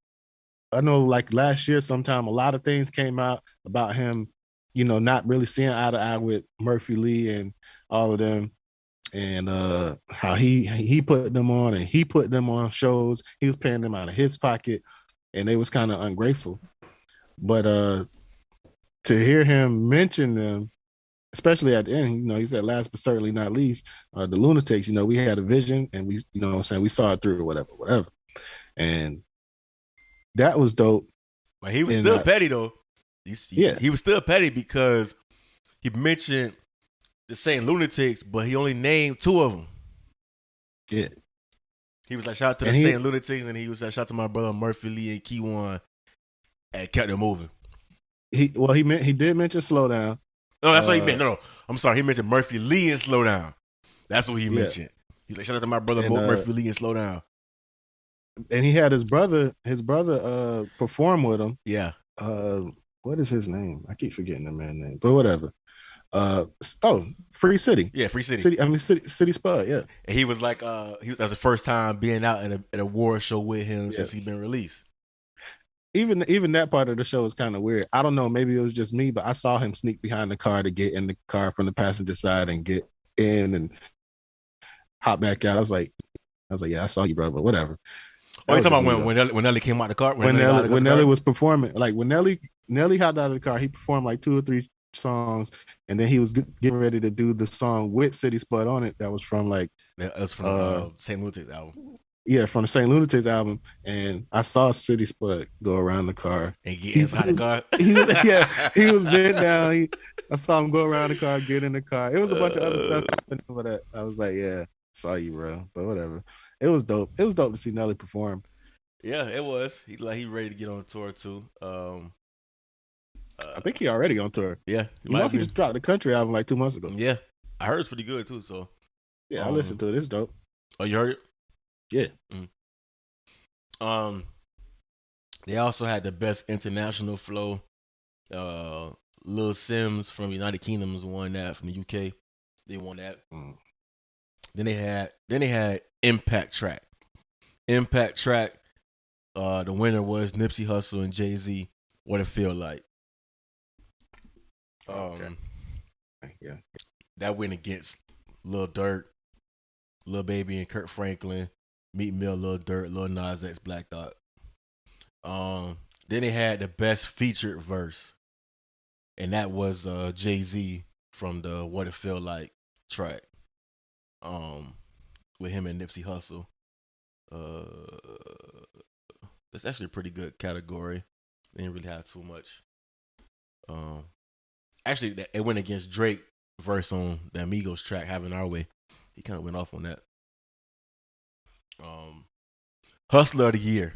I know, like last year, sometime a lot of things came out about him, not really seeing eye to eye with Murphy Lee and all of them. And how he put them on, and he put them on shows. He was paying them out of his pocket, and they was kind of ungrateful. But to hear him mention them, especially at the end, he said last but certainly not least, the lunatics, we had a vision, and we, what I'm saying, we saw it through, whatever. And that was dope. But he was still petty though. He was still petty because he mentioned the Saint Lunatics, but he only named 2 of them. Yeah. He was like, shout out to the Saint Lunatics, and he was like, shout out to my brother Murphy Lee and Keywan, and kept it moving. He did mention Slow Down. No, that's what he meant. No, I'm sorry. He mentioned Murphy Lee and Slow Down. That's what he mentioned. He's like, shout out to my brother Murphy Lee and Slow Down. And he had his brother perform with him. Yeah. What is his name? I keep forgetting the man's name, but whatever. Free City. Yeah, Free City. City Spud. Yeah. And he was like, that was the first time being out at an award show with him since he'd been released. Even that part of the show is kind of weird. I don't know. Maybe it was just me, but I saw him sneak behind the car to get in the car from the passenger side and get in and hop back out. I was like, yeah, I saw you, bro, but whatever. Oh, you talking about when Nelly came out the car? When Nelly was performing, like when Nelly hopped out of the car, he performed like 2 or 3 songs, and then he was getting ready to do the song with City Spud on it. That was from Saint Lunatics album. Yeah, from the Saint Lunatics album, and I saw City Spud go around the car and get inside the car. He was bent down. I saw him go around the car, get in the car. It was a bunch of other stuff happening over that. I was like, yeah, saw you, bro, but whatever. It was dope. It was dope to see Nelly perform. Yeah, it was. He ready to get on tour too. I think he already on tour. Yeah, he just dropped the country album like 2 months ago. Yeah, I heard it's pretty good too. So yeah, I listened to it. It's dope. Oh, you heard it? Yeah. They also had the best international flow. Lil Sims from United Kingdom won that from the UK. They won that. Then they had Impact Track. Impact Track. The winner was Nipsey Hussle and Jay-Z. What It Feel Like. Yeah. That went against Lil Durk, Lil Baby and Kurt Franklin, Meek Mill, Lil Durk, Lil Nas X, Black Thought. Then they had the best featured verse, and that was Jay-Z from the What It Feel Like track. With him and Nipsey Hussle. That's actually a pretty good category. They didn't really have too much. Actually, it went against Drake verse on the Amigos track, Having Our Way. He kind of went off on that. Hustler of the Year.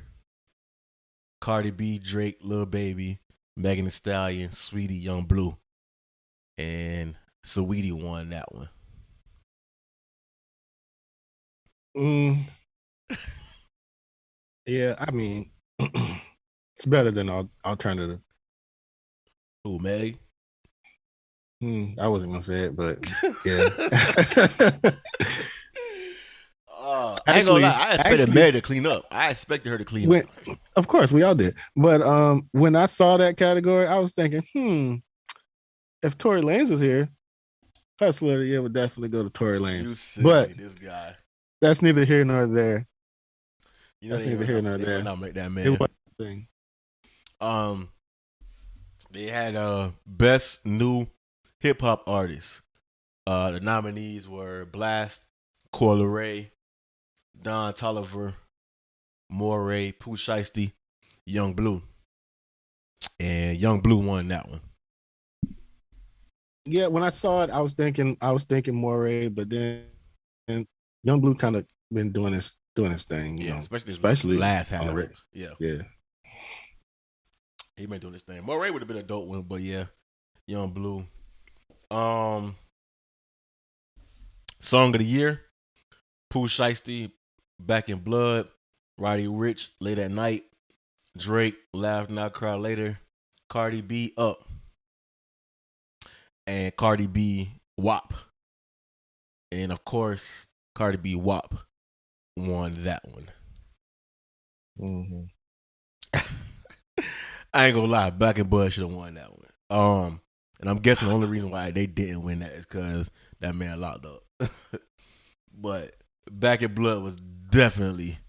Cardi B, Drake, Lil Baby, Megan Thee Stallion, Sweetie, Young Blue. And Saweetie won that one. Yeah, I mean, it's better than alternative. Who, Meg? I wasn't gonna say it, but yeah. I ain't gonna lie. I expected Meg to clean up. I expected her to clean up. Of course, we all did. But when I saw that category, I was thinking, if Tory Lanez was here, Hustler of the Year would definitely go to Tory Lanez. But this guy. That's neither here nor there. That's neither here nor there. Not make that man. It was a thing. They had best new hip hop artist. The nominees were Blast, Coi Leray, Don Toliver, Moray, Pooh Shiesty, Young Blue. And Young Blue won that one. Yeah, when I saw it, I was thinking Moray, but then Young Blue kind of been doing his thing, you know, especially last half. Yeah. He been doing his thing. Moray would have been a dope one, but yeah, Young Blue. Song of the Year, Pooh Shiesty, Back in Blood, Roddy Ricch, Late at Night, Drake, Laugh Now Cry Later, Cardi B, Up, and Cardi B, WAP. And of course, Cardi B, WAP won that one. I ain't gonna lie, Back in Blood should have won that one. And I'm guessing the only reason why they didn't win that is because that man locked up. But Back in Blood was definitely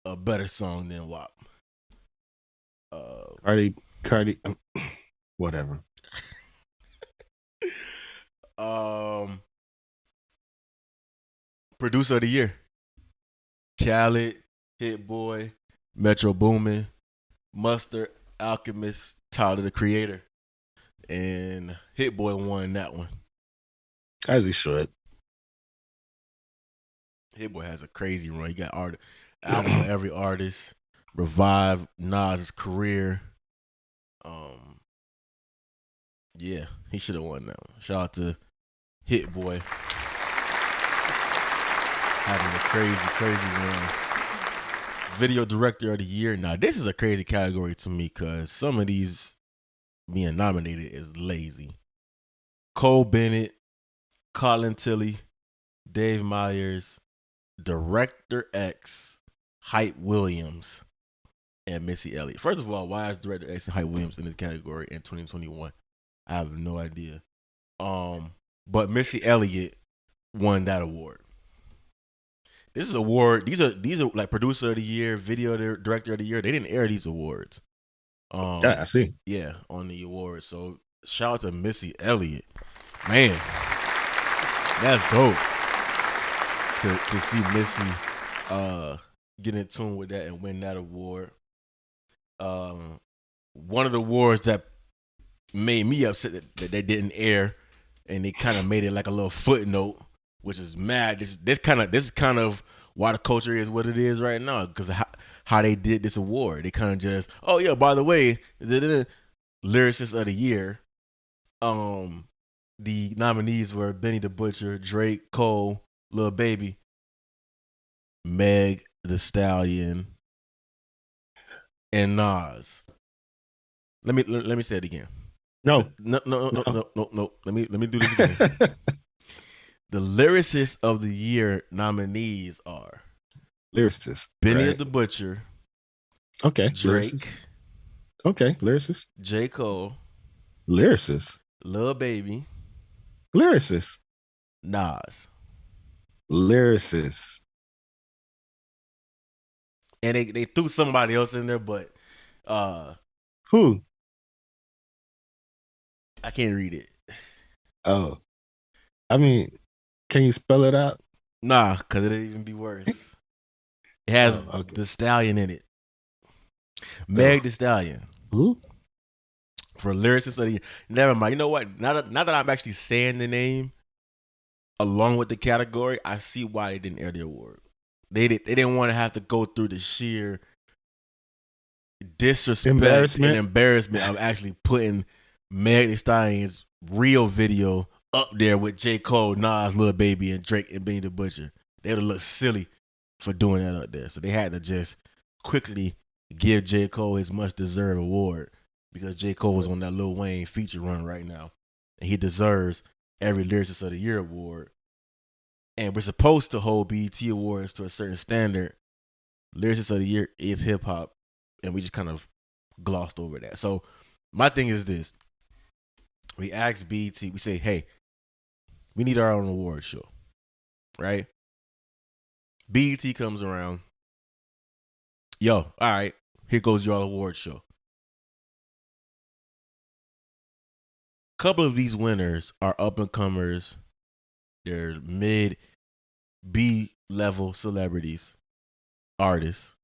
a better song than WAP. Cardi, whatever. Producer of the Year, Khaled, Hit Boy, Metro Boomin, Mustard, Alchemist, Tyler the Creator, and Hit Boy won that one. As he should. Hit Boy has a crazy run. He got album of every artist, revived Nas' career. Yeah, he should have won that one. Shout out to Hit Boy having a crazy run. Video Director of the Year. Now, this is a crazy category to me because some of these being nominated is lazy. Cole Bennett, Colin Tilley, Dave Meyers, Director X, Hype Williams, and Missy Elliott. First of all, why is Director X and Hype Williams in this category in 2021? I have no idea. But Missy Elliott won that award. This is award. These are like Producer of the Year, Video Director of the Year. They didn't air these awards. Yeah, I see. Yeah, on the awards. So shout out to Missy Elliott. Man, that's dope. To see Missy get in tune with that and win that award. One of the awards that made me upset that they didn't air, and they kind of made it like a little footnote, which is mad. This is kind of why the culture is what it is right now, because of how they did this award. They kind of just, oh yeah, by the way, the Lyricist of the Year. The nominees were Benny the Butcher, Drake, Cole, Lil Baby, Meg the Stallion, and Nas. Let me say it again. No. Let me do this again. The Lyricist of the Year nominees are Lyricist. Benny right? the Butcher, Okay. Drake, Lyricist. Okay. Lyricist. J. Cole, Lyricist. Lil Baby, Lyricist. Nas. Lyricist. And they threw somebody else in there, but Who? I can't read it. Oh, I mean, can you spell it out? Nah, because it'd even be worse. It has okay. the Stallion in it. Meg the Stallion. Who? For Lyricist of the Year. Never mind. You know what? Now that I'm actually saying the name along with the category, I see why they didn't air the award. They didn't want to have to go through the sheer disrespect and embarrassment of actually putting Meg Thee Stallion's real video up there with J. Cole, Nas, Lil Baby, and Drake and Benny the Butcher. They would look silly for doing that up there. So they had to just quickly give J. Cole his much deserved award because J. Cole is on that Lil Wayne feature run right now. And he deserves every Lyricist of the Year award. And we're supposed to hold BET awards to a certain standard. Lyricist of the Year is hip hop. And we just kind of glossed over that. So my thing is this. We ask BET, we say, hey, we need our own award show. Right? BET comes around. Yo, all right, here goes your award show. Couple of these winners are up and comers. They're mid B level celebrities, artists.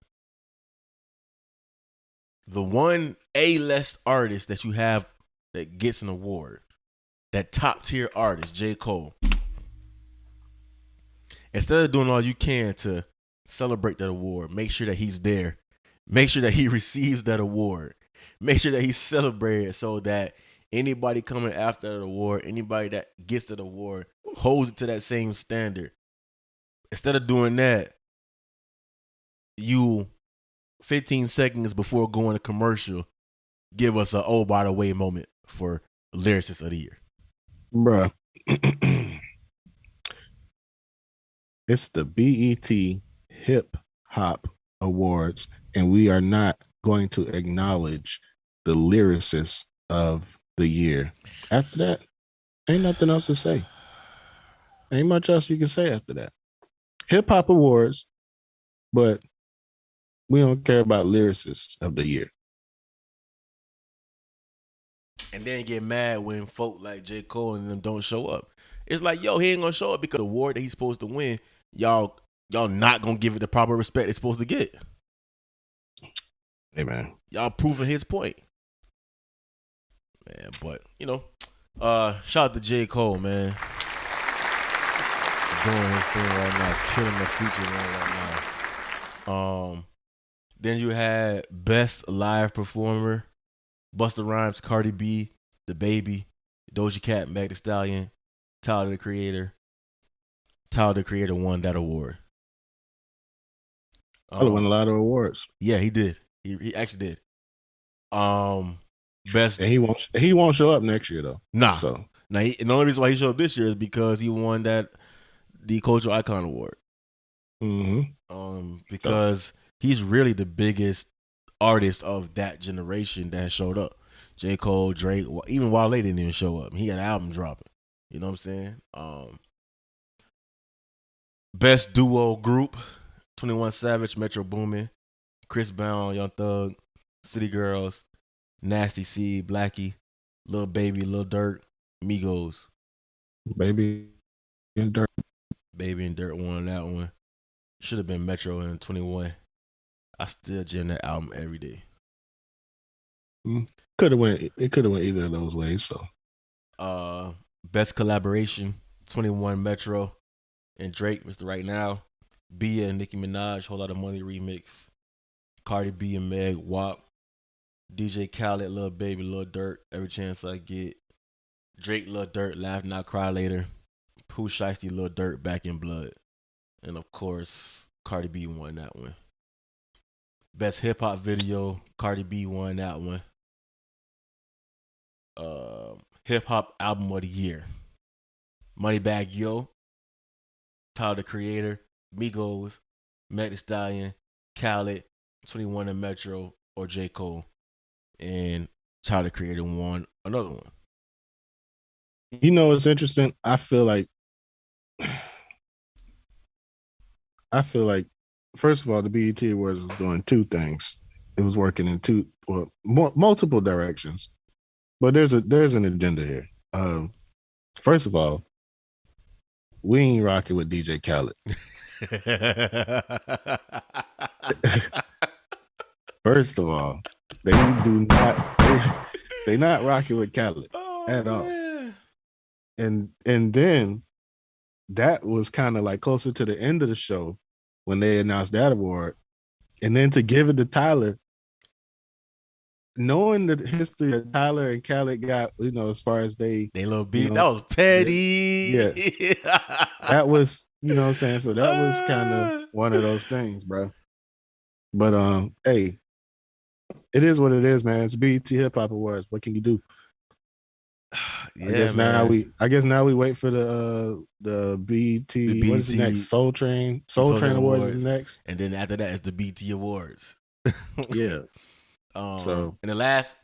The one A-list artist that you have that gets an award, that top tier artist, J. Cole. Instead of doing all you can to celebrate that award, make sure that he's there. Make sure that he receives that award. Make sure that he's celebrated so that anybody coming after that award, anybody that gets that award, holds it to that same standard. Instead of doing that, you 15 seconds before going to commercial, give us a oh by the way moment for Lyricist of the Year. Bruh. It's the BET Hip Hop Awards, and we are not going to acknowledge the Lyricist of the Year. After that, ain't nothing else to say. Ain't much else you can say after that. Hip Hop Awards, but we don't care about Lyricist of the Year. And then get mad when folk like J. Cole and them don't show up. It's like, yo, he ain't gonna show up because the award that he's supposed to win, y'all not gonna give it the proper respect it's supposed to get. Hey man, Y'all proving his point. Man, but shout out to J. Cole, man. Doing his thing right now, killing the feature right now. Then you had Best Live Performer, Busta Rhymes, Cardi B, The Baby, Doja Cat, Meg Thee Stallion, Tyler the Creator. Tyler the Creator won that award. I won a lot of awards. Yeah, he did. He actually did. Best. And he won't show up next year though. Nah. So now the only reason why he showed up this year is because he won the Cultural Icon Award. Because he's really the biggest artist of that generation that showed up. J. Cole, Drake, even Wale didn't even show up. He had an album dropping. You know what I'm saying? Best Duo Group, 21 Savage, Metro Boomin, Chris Brown, Young Thug, City Girls, Nasty C, Blackie, Lil Baby, Lil Durk, Migos. Baby and Dirt. Baby and Dirt won that one. Should have been Metro in 21. I still jam that album every day. It could have went either of those ways. So Best Collaboration, 21 Metro and Drake, Mr. Right Now. Bia and Nicki Minaj, Whole Lot of Money remix. Cardi B and Meg, WAP. DJ Khaled, Lil Baby, Lil Durk, Every Chance I Get. Drake, Lil Durk, Laugh Not Cry Later. Pooh Shiesty, Lil Durk, Back in Blood. And of course, Cardi B won that one. Best Hip Hop Video, Cardi B won that one. Hip Hop Album of the Year. Moneybagg Yo, Tyler the Creator, Migos, Meg Thee Stallion, Khaled, 21 and Metro, or J. Cole. And Tyler the Creator won another one. You know, it's interesting. I feel like, first of all, the BET Awards was doing two things. It was working in multiple directions, but there's an agenda here. First of all, we ain't rocking with DJ Khaled. First of all, they do not. They not rocking with Khaled at all. And then that was kind of like closer to the end of the show when they announced that award, and then to give it to Tyler, knowing the history that Tyler and Khaled got, you know, as far as they little beat, that was petty. Yeah. That was, you know what I'm saying? So that was kind of one of those things, bro. But hey, it is what it is, man. It's BET Hip Hop Awards. What can you do? Yeah, I guess now we wait for the BET. What is next? Soul Train Awards is next, and then after that, it's the BET Awards. Yeah. So, and the last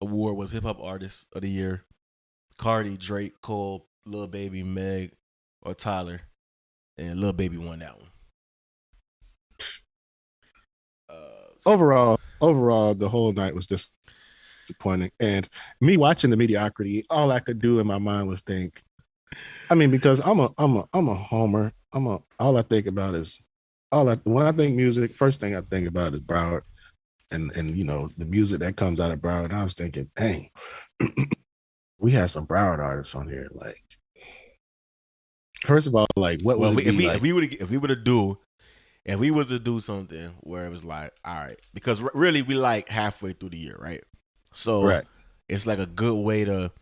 award was Hip Hop Artist of the Year. Cardi, Drake, Cole, Lil Baby, Meg, or Tyler, and Lil Baby won that one. Overall, the whole night was just disappointing. And me watching the mediocrity, all I could do in my mind was think. I mean, because I'm a homer. All I think about is when I think music, first thing I think about is Broward, and you know the music that comes out of Broward. And I was thinking, dang, we had some Broward artists on here. Like, first of all, like what? Well, if we was to do something where it was like, all right, because really we like halfway through the year, right? So right. It's like a good way to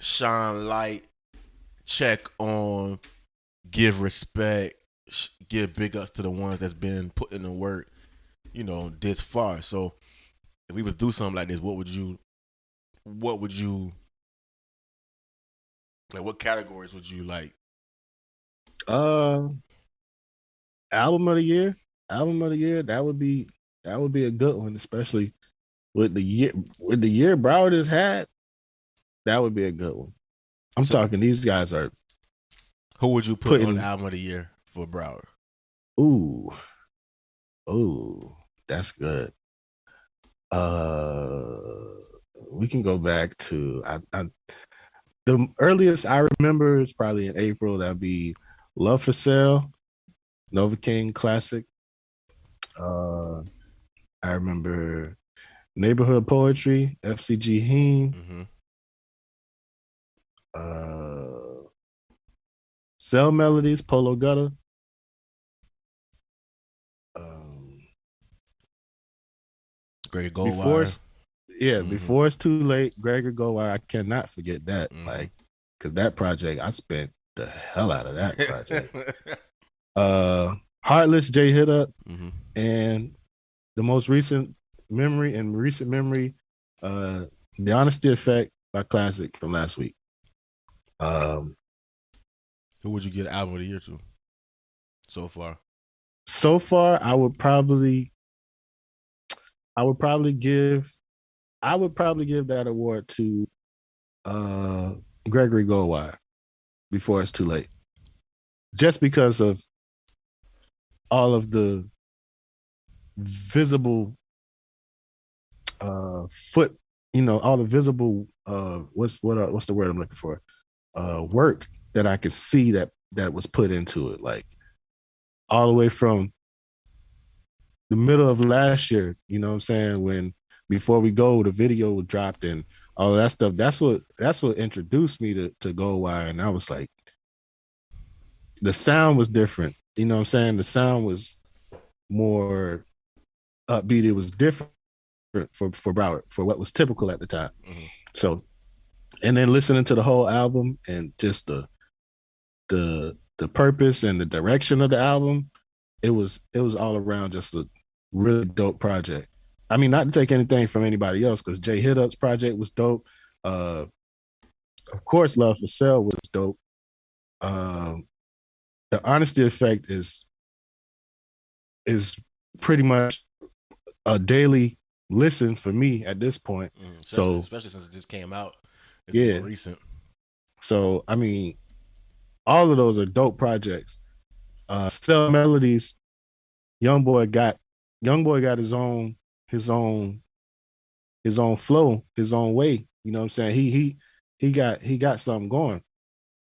shine light, check on, give respect, give big ups to the ones that's been putting in the work, you know, this far. So if we was do something like this, what would you like? What categories would you like? Album of the year. That would be a good one, especially with the year Broward has had. That would be a good one. I'm talking. These guys are. Who would you put on the album of the year for Broward? Ooh, that's good. We can go back to the earliest I remember is probably in April. That'd be Love for Sale, Nova King Classic. I remember Neighborhood Poetry, FCG Heen. Cell Melodies, Polo Gutter. Great Goldwire. Before It's Too Late, Gregor Goldwire. I cannot forget that. Like, because that project, I spent the hell out of that project. Heartless, J Hit Up, and the most recent memory, The Honesty Effect by Classic from last week. Who would you get album of the year to so far? So far, I would probably give that award to Gregory Goldwire, Before It's Too Late. Just because of all of the visible all the visible what's the word I'm looking for? Work that I could see that was put into it, like all the way from the middle of last year, you know what I'm saying, when Before We Go, the video dropped and all of that stuff. That's what introduced me to Goldwire, and I was like, the sound was different. You know what I'm saying? The sound was more upbeat. It was different for Broward, for what was typical at the time. So, and then listening to the whole album and just the purpose and the direction of the album, it was all around just a really dope project. I mean, not to take anything from anybody else, because Jay Hit Up's project was dope. Of course, Love for Sale was dope. The Honesty Effect is pretty much a daily listen for me at this point. Especially since it just came out. It's more recent. So I mean, all of those are dope projects. Sell Melodies, Young Boy got his own flow, his own way. You know what I'm saying? He got something going.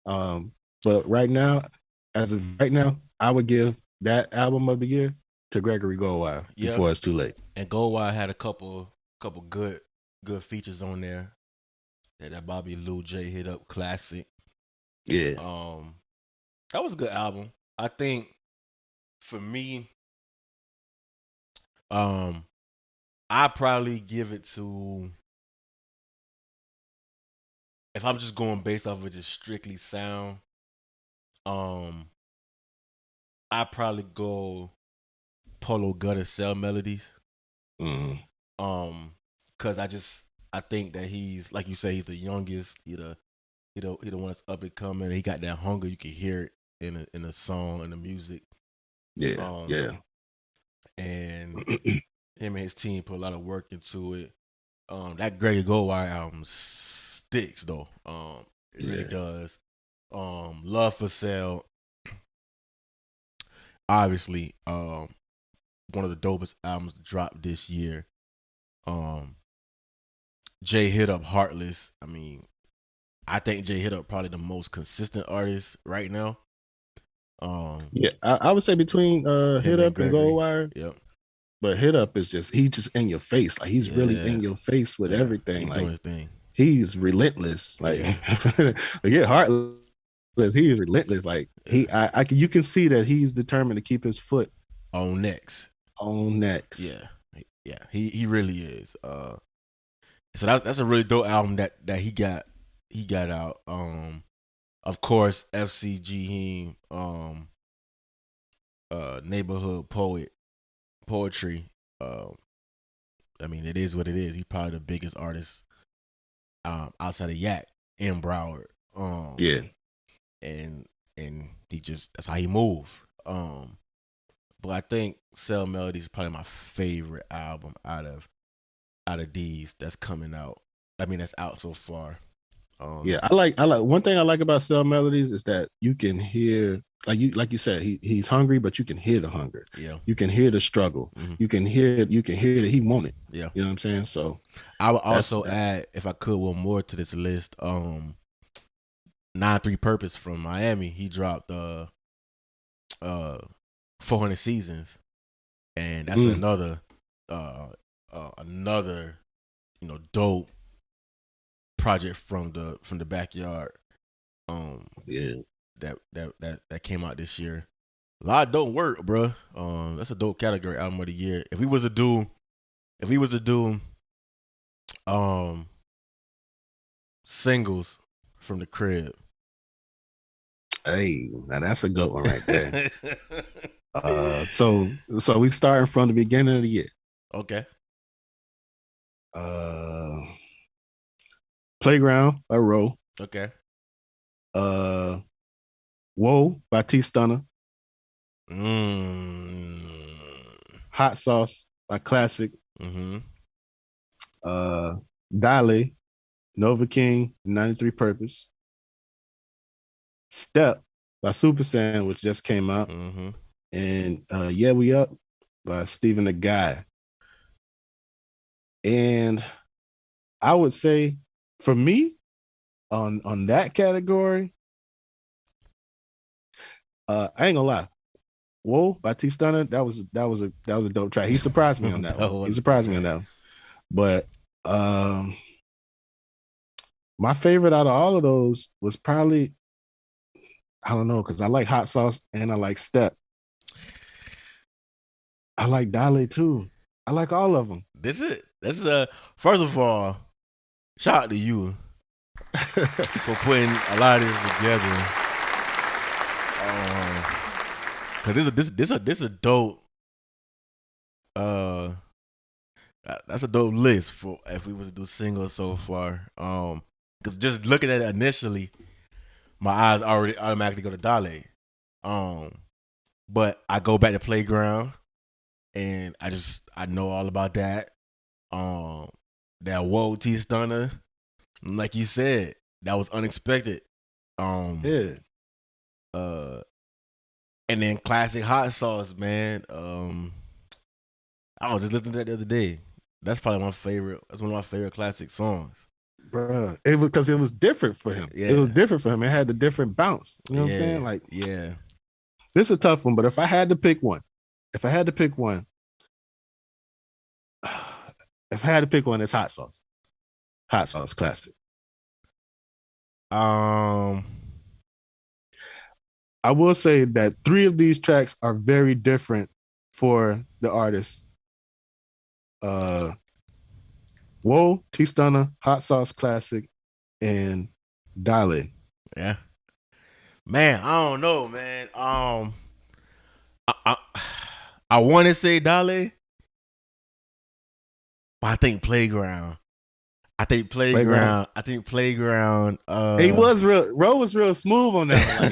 But right now, as of right now, I would give that album of the year to Gregory Goldwire before it's too late. And Goldwire had a couple good features on there. That Bobby Lou J hit up classic. Yeah. That was a good album. I think for me, I probably give it to, if I'm just going based off of just strictly sound, I probably go Polo Gutter Cell Melodies. Cause I think that he's, like you say, he's the youngest. He the one that's up and coming. He got that hunger. You can hear it in the song and the music. Yeah. And him and his team put a lot of work into it. That Gregory Goldwire album sticks though. It really does. Love for Sale, obviously, one of the dopest albums to drop this year. Jay hit up Heartless. I mean, I think Jay hit up probably the most consistent artist right now. I would say between Hit Up and Goldwire. Yep. But Hit Up is he's just in your face. Like he's really in your face with everything. He's like doing his thing. He's relentless. Like Heartless, he is relentless. Like you can see that he's determined to keep his foot on next. Yeah. He really is. So that's a really dope album that he got out. Of course, FCG Neighborhood Poetry. I mean, it is what it is. He's probably the biggest artist outside of Yak in Broward. And he just, that's how he move. But I think Cell Melodies is probably my favorite album out of these that's coming out. I mean, that's out so far. I like one thing I like about Cell Melodies is that you can hear, like you said, he's hungry, but you can hear the hunger. Yeah. You can hear the struggle. Mm-hmm. You can hear that he want it. Yeah. You know what I'm saying? So I would also add, if I could, one more to this list. 9-3 Purpose from Miami. He dropped 400 Seasons. And that's another dope project from the backyard. That came out this year. A lot of dope work, bro. That's a dope category album of the year. If we was to do singles from the crib. Hey, now that's a good one right there. So we starting from the beginning of the year. Okay. Playground by Roe. Okay. Whoa by T Stunner. Hot Sauce by Classic. Dale, Nova King, 93 Purpose. Step by Super Saiyan, which just came out. And Yeah We Up by Stephen the Guy. And I would say, for me, on that category, I ain't gonna lie. Whoa by T Stunner, that was a dope track. He surprised me on that one. He surprised me on that one. But my favorite out of all of those was probably, I don't know, because I like Hot Sauce and I like Step. I like Dale too. I like all of them. This is first of all, shout out to you for putting a lot of this together. Cause this a dope. That's a dope list for if we was to do singles so far. Cause just looking at it initially, my eyes already automatically go to Dale. But I go back to Playground, and I know all about that. That Whoa T Stunner, like you said, that was unexpected. Yeah. And then classic Hot Sauce, man. I was just listening to that the other day. That's probably my favorite. That's one of my favorite classic songs. Bruh. It was because it was different for him. Yeah. It was different for him. It had the different bounce. You know what I'm saying? Like, yeah. this is a tough one, but if I had to pick one, it's Hot Sauce. Hot Sauce classic. Um, I will say that 3 of these tracks are very different for the artist. Whoa, T Stunner, Hot Sauce Classic, and Dale. Yeah. Man, I don't know, man. I want to say Dale, but I think Playground. He was real. Ro was real smooth on that one.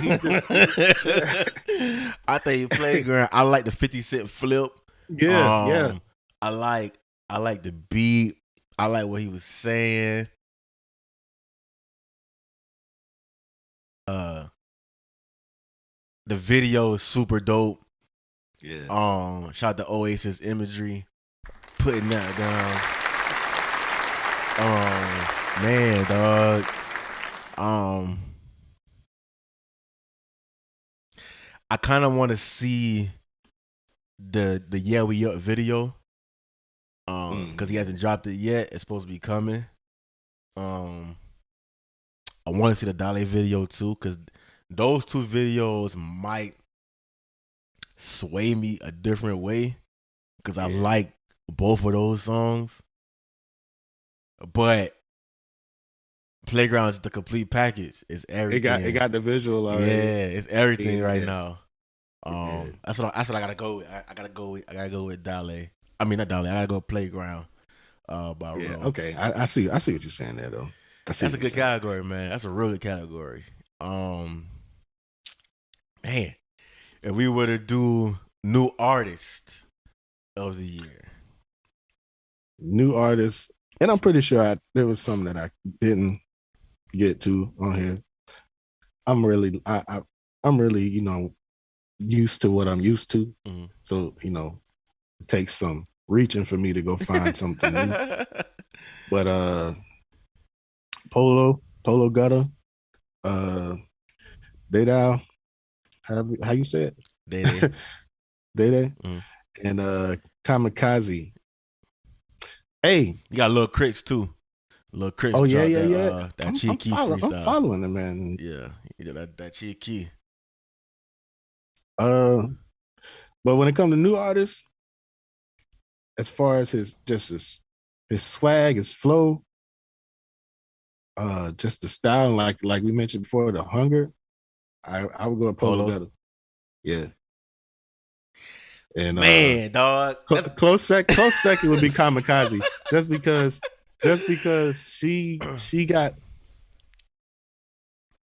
I think Playground. I like the 50 Cent flip. Yeah. I like the beat. I like what he was saying. The video is super dope. Yeah. Shout out to Oasis Imagery, putting that down. Man, dog. I kind of want to see the Yeah We Up video. Because he hasn't dropped it yet. It's supposed to be coming. I want to see the Dale video too, because those 2 videos might sway me a different way. Because I like both of those songs. But Playground is the complete package. It's everything. It got the visual already. Yeah, it's everything right Yeah. now. That's what I gotta go with. I gotta go with Dale. I mean, not Dale. I gotta go Playground. By Ro. Okay. I see what you're saying there though. That's a good category, man. That's a really good category. Man, if we were to do new artist of the year, New artist, and I'm pretty sure there was some that I didn't get to on here. I'm really, used to what I'm used to. Mm-hmm. So, it takes some reaching for me to go find something new. But Polo Gutter, Day, how you say it? Day. Day, Mm. and Kamikaze. Hey, You got Lil Cricks too. Lil Cricks. Oh yeah. That cheeky I'm freestyle. following it, man. Yeah, that cheeky. But when it comes to new artists, as far as his swag, his flow, just the style, like we mentioned before, the hunger, I would go with Polo Gutter. Yeah. And Man, dog. Close second would be Kamikaze, just because she got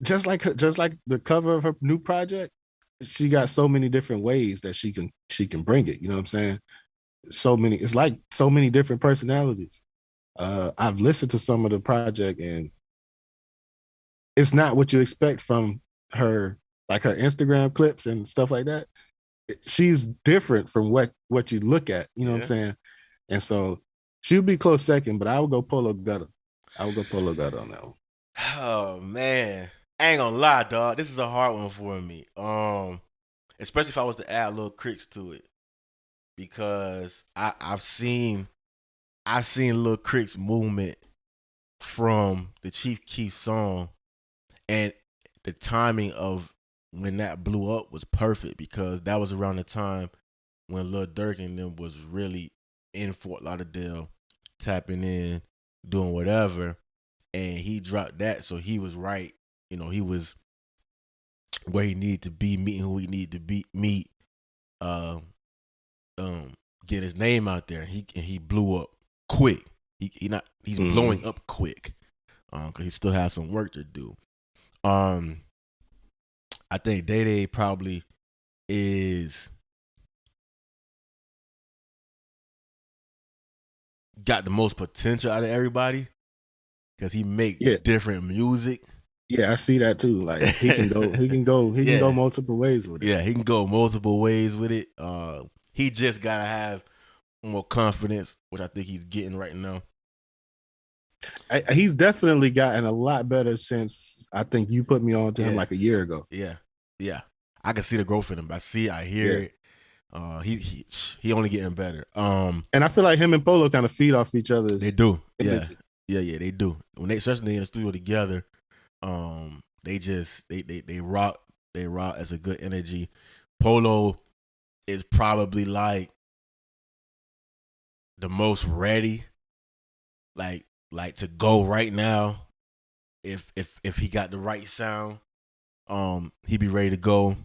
just like the cover of her new project, she got so many different ways that she can bring it. You know what I'm saying? It's like so many different personalities. I've listened to some of the project, and it's not what you expect from her, like her Instagram clips and stuff like that. She's different from what you look at. You know what I'm saying? And so she would be close second, but I would go Polo Gutter. I would go Polo Gutter on that one. Oh man, I ain't gonna lie, dog. This is a hard one for me. Especially if I was to add Lil Cricks to it, because I've seen Lil Cricks movement from the Chief Keef song, and the timing of when that blew up was perfect, because that was around the time when Lil Durk and them was really in Fort Lauderdale, tapping in, doing whatever, and he dropped that, so he was right. He was where he needed to be, meeting who he needed to meet, get his name out there. He blew up quick. He's blowing up quick, because he still has some work to do. I think Day Day probably is got the most potential out of everybody because he make different music. Yeah, I see that too. Like he can go multiple ways with it. Yeah, he can go multiple ways with it. He just gotta have more confidence, which I think he's getting right now. He's definitely gotten a lot better since I think you put me on to him like a year ago. Yeah. I can see the growth in him. I hear it. He only getting better. And I feel like him and Polo kind of feed off each other's. They do. Energy. Yeah, they do. When they especially in the studio together, they rock as a good energy. Polo is probably like the most ready, like to go right now. If he got the right sound, he'd be ready to go.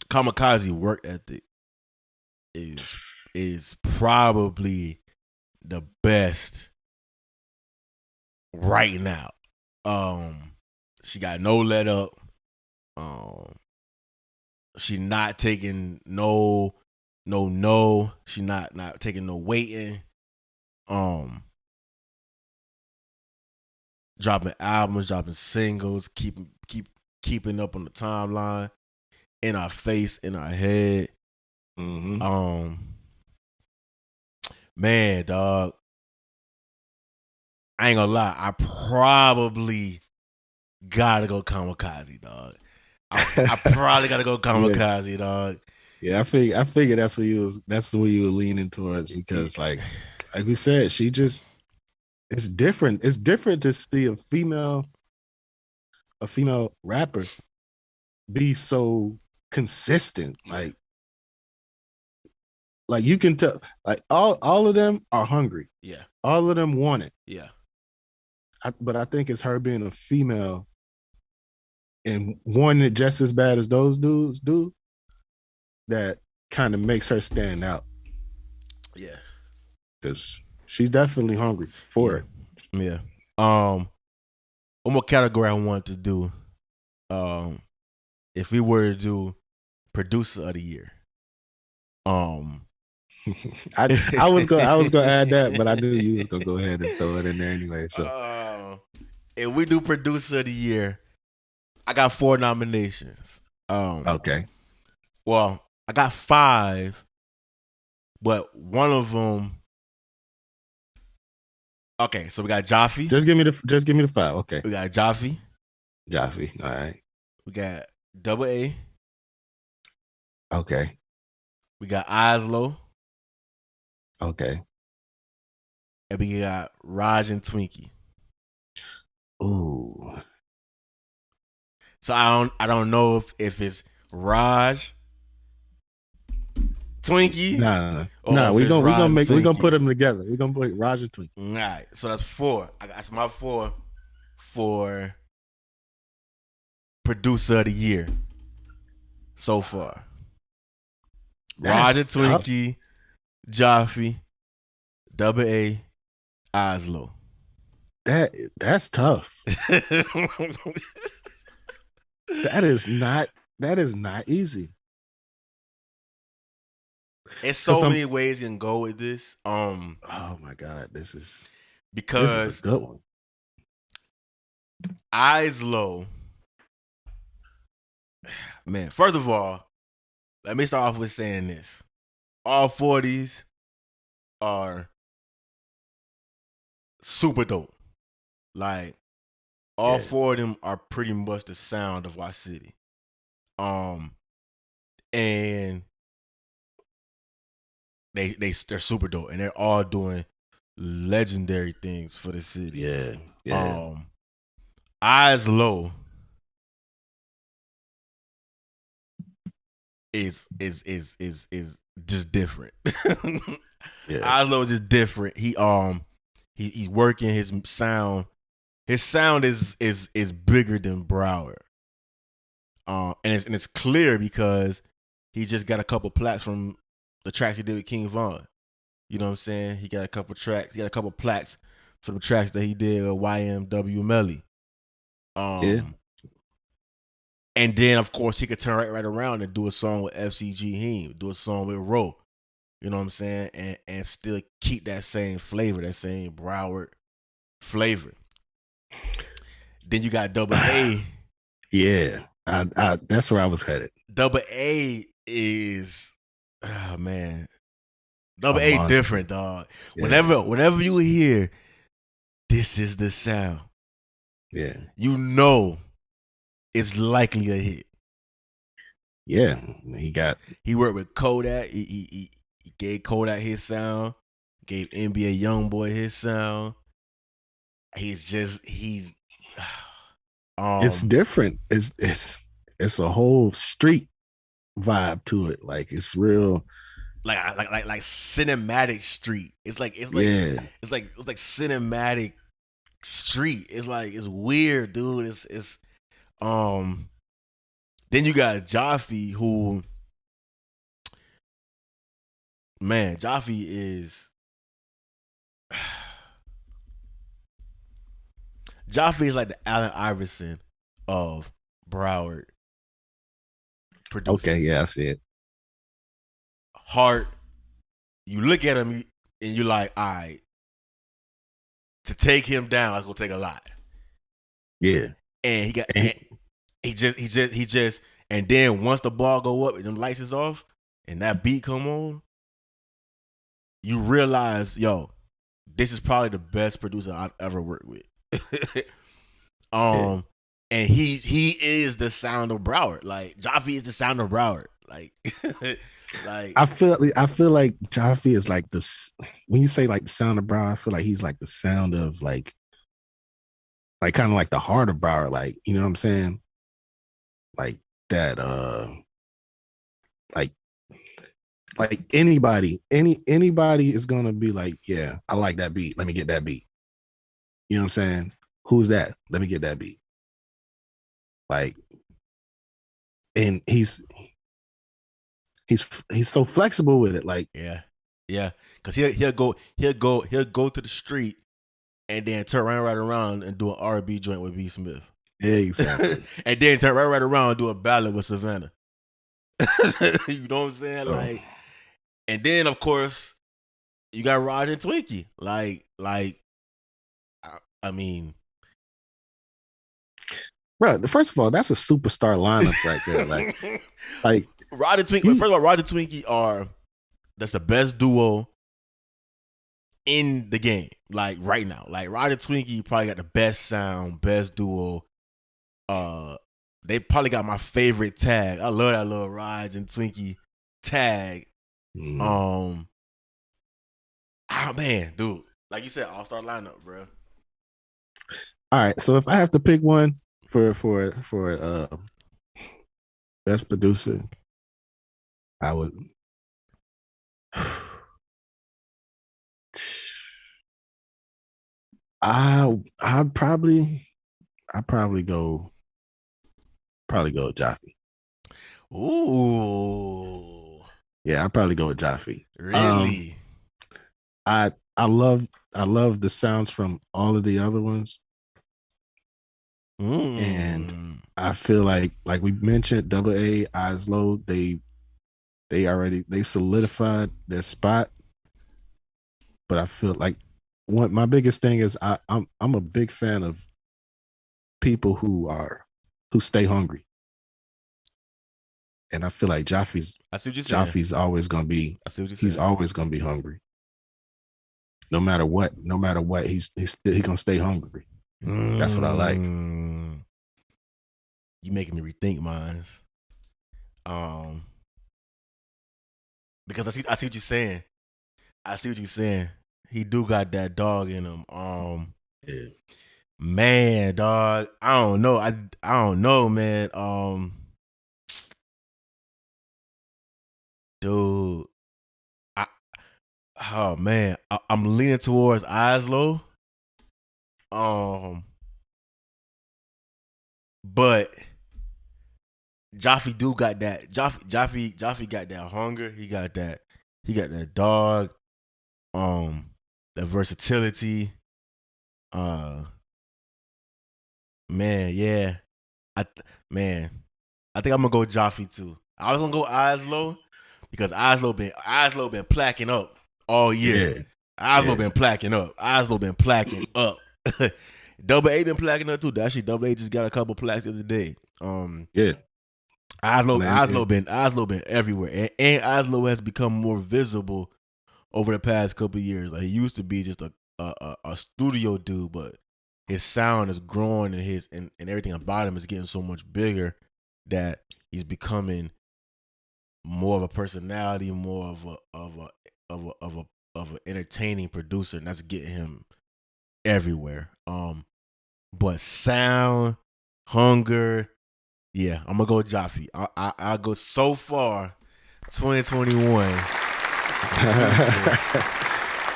Kamikaze work ethic is probably the best right now. She got no let up. She not taking no. She not taking no waiting. Dropping albums, dropping singles, keeping up on the timeline, in our face, in our head. Mm-hmm. Man, dog. I ain't gonna lie. I probably gotta go Kamikaze, dog. I probably gotta go Kamikaze, dog. Yeah, I figured that's where you were leaning towards because like we said, she just it's different. It's different to see a female rapper be so consistent. Like you can tell, like all of them are hungry. Yeah. All of them want it. Yeah. But I think it's her being a female and wanting it just as bad as those dudes do that kind of makes her stand out. Yeah. Because she's definitely hungry for it. Yeah. One more category I wanted to do. If we were to do producer of the year. I was gonna add that, but I knew you was gonna go ahead and throw it in there anyway. So if we do producer of the year, I got 4 nominations. Okay. Well, I got 5, but one of them. Okay, so we got Jaffe. Just give me the 5. Okay. We got Jaffe. All right. We got Double A. Okay. We got Oslo. Okay. And we got Raj and Twinkie. Ooh. So I don't know if it's Raj, Twinkie. Nah. We gonna put them together. We gonna put Raj and Twinkie. All right. So that's 4. That's my 4 for producer of the year so far. Raj and Twinkie, Jaffe, Double A, Oslo. That's tough. That is not easy. It's so many ways you can go with this. Oh my God, this is a good one. Oslo. Man, first of all, let me start off with saying this. All 40s are super dope. Like, all 4 of them are pretty much the sound of our city. And they're super dope. And they're all doing legendary things for the city. Yeah. Oslo is just different. Oslo is just different. He's working his sound. His sound is bigger than Broward. And it's clear because he just got a couple plaques from the tracks he did with King Von. You know what I'm saying? He got a couple tracks. He got a couple plaques for the tracks that he did with YMW Melly. And then of course he could turn right around and do a song with FCG Heem, do a song with Ro. You know what I'm saying? And still keep that same flavor, that same Broward flavor. Then you got Double A. Yeah, I that's where I was headed. Double A is, oh man, Double A A monster. different, dog. Yeah. Whenever you hear, this is the sound, Yeah, you know it's likely a hit. yeah. He worked with Kodak. He gave Kodak his sound. Gave NBA YoungBoy his sound. He's It's different. It's a whole street vibe to it. Like it's real. like cinematic street. It's like Yeah. it's like cinematic street. It's weird, dude. It's then you got Jaffe, who, man, Jaffe is like the Allen Iverson of Broward producers. Okay, yeah, I see it. Heart, you look at him and you're like, all right, to take him down, it's gonna take a lot. Yeah. And he just and then once the ball go up and them lights is off and that beat come on, you realize, yo, this is probably the best producer I've ever worked with. Yeah. And he is the sound of Broward. Like Jaffe is the sound of Broward. Like like I feel like Jaffe is like this. When you say like the sound of Broward, I feel like he's like the sound of like kind of like the heart of Broward. Like, you know what I'm saying? Like that. Like anybody is gonna be like, yeah, I like that beat. Let me get that beat. You know what I'm saying? Who's that? Let me get that beat. Like, and he's so flexible with it. Like, yeah, because he'll go to the street and then turn right around and do an R&B joint with B. Smith. Yeah, exactly. And then turn right around and do a ballad with Savannah. You know what I'm saying? So, like, and then of course you got Rod and Twinkie. Like, I mean, bro, first of all, that's a superstar lineup right there. Like Rod and Twinkie. First of all, Rod and Twinkie that's the best duo in the game. Like right now, like Rod and Twinkie probably got the best sound, best duo. They probably got my favorite tag. I love that little Rods and Twinkie tag. Oh man, dude, like you said, all-star lineup, bro. All right, so if I have to pick one for best producer, I would. I'd probably go with Jaffe. Ooh, yeah, I'd probably go with Jaffe. Really? I love the sounds from all of the other ones. And I feel like we mentioned, Double A, Eyes Low, they solidified their spot. But I feel like my biggest thing is I'm a big fan of people who stay hungry. And I feel like Jaffe's always gonna be. He's always gonna be hungry. No matter what, he's gonna stay hungry. That's what I like. You making me rethink mine. Because I see what you're saying. He do got that dog in him. Yeah. Man, dog. I don't know. I don't know, man. Dude. I'm leaning towards Oslo. But Jaffe do got that. Jaffe got that hunger. He got that dog. That versatility. Man, yeah. I think I'm gonna go Joffy too. I was gonna go Oslo because Oslo been placking up all year. Oslo been placking up. Oslo been placking up. Double A been placking up too. Actually, Double A just got a couple plaques the other day. Oslo been everywhere, and Oslo has become more visible over the past couple of years. Like, he used to be just a studio dude, but his sound is growing and everything about him is getting so much bigger that he's becoming more of a personality, more of an entertaining producer, and that's getting him everywhere. But sound, hunger, yeah, I'm gonna go Joffy. I'll go so far, 2021.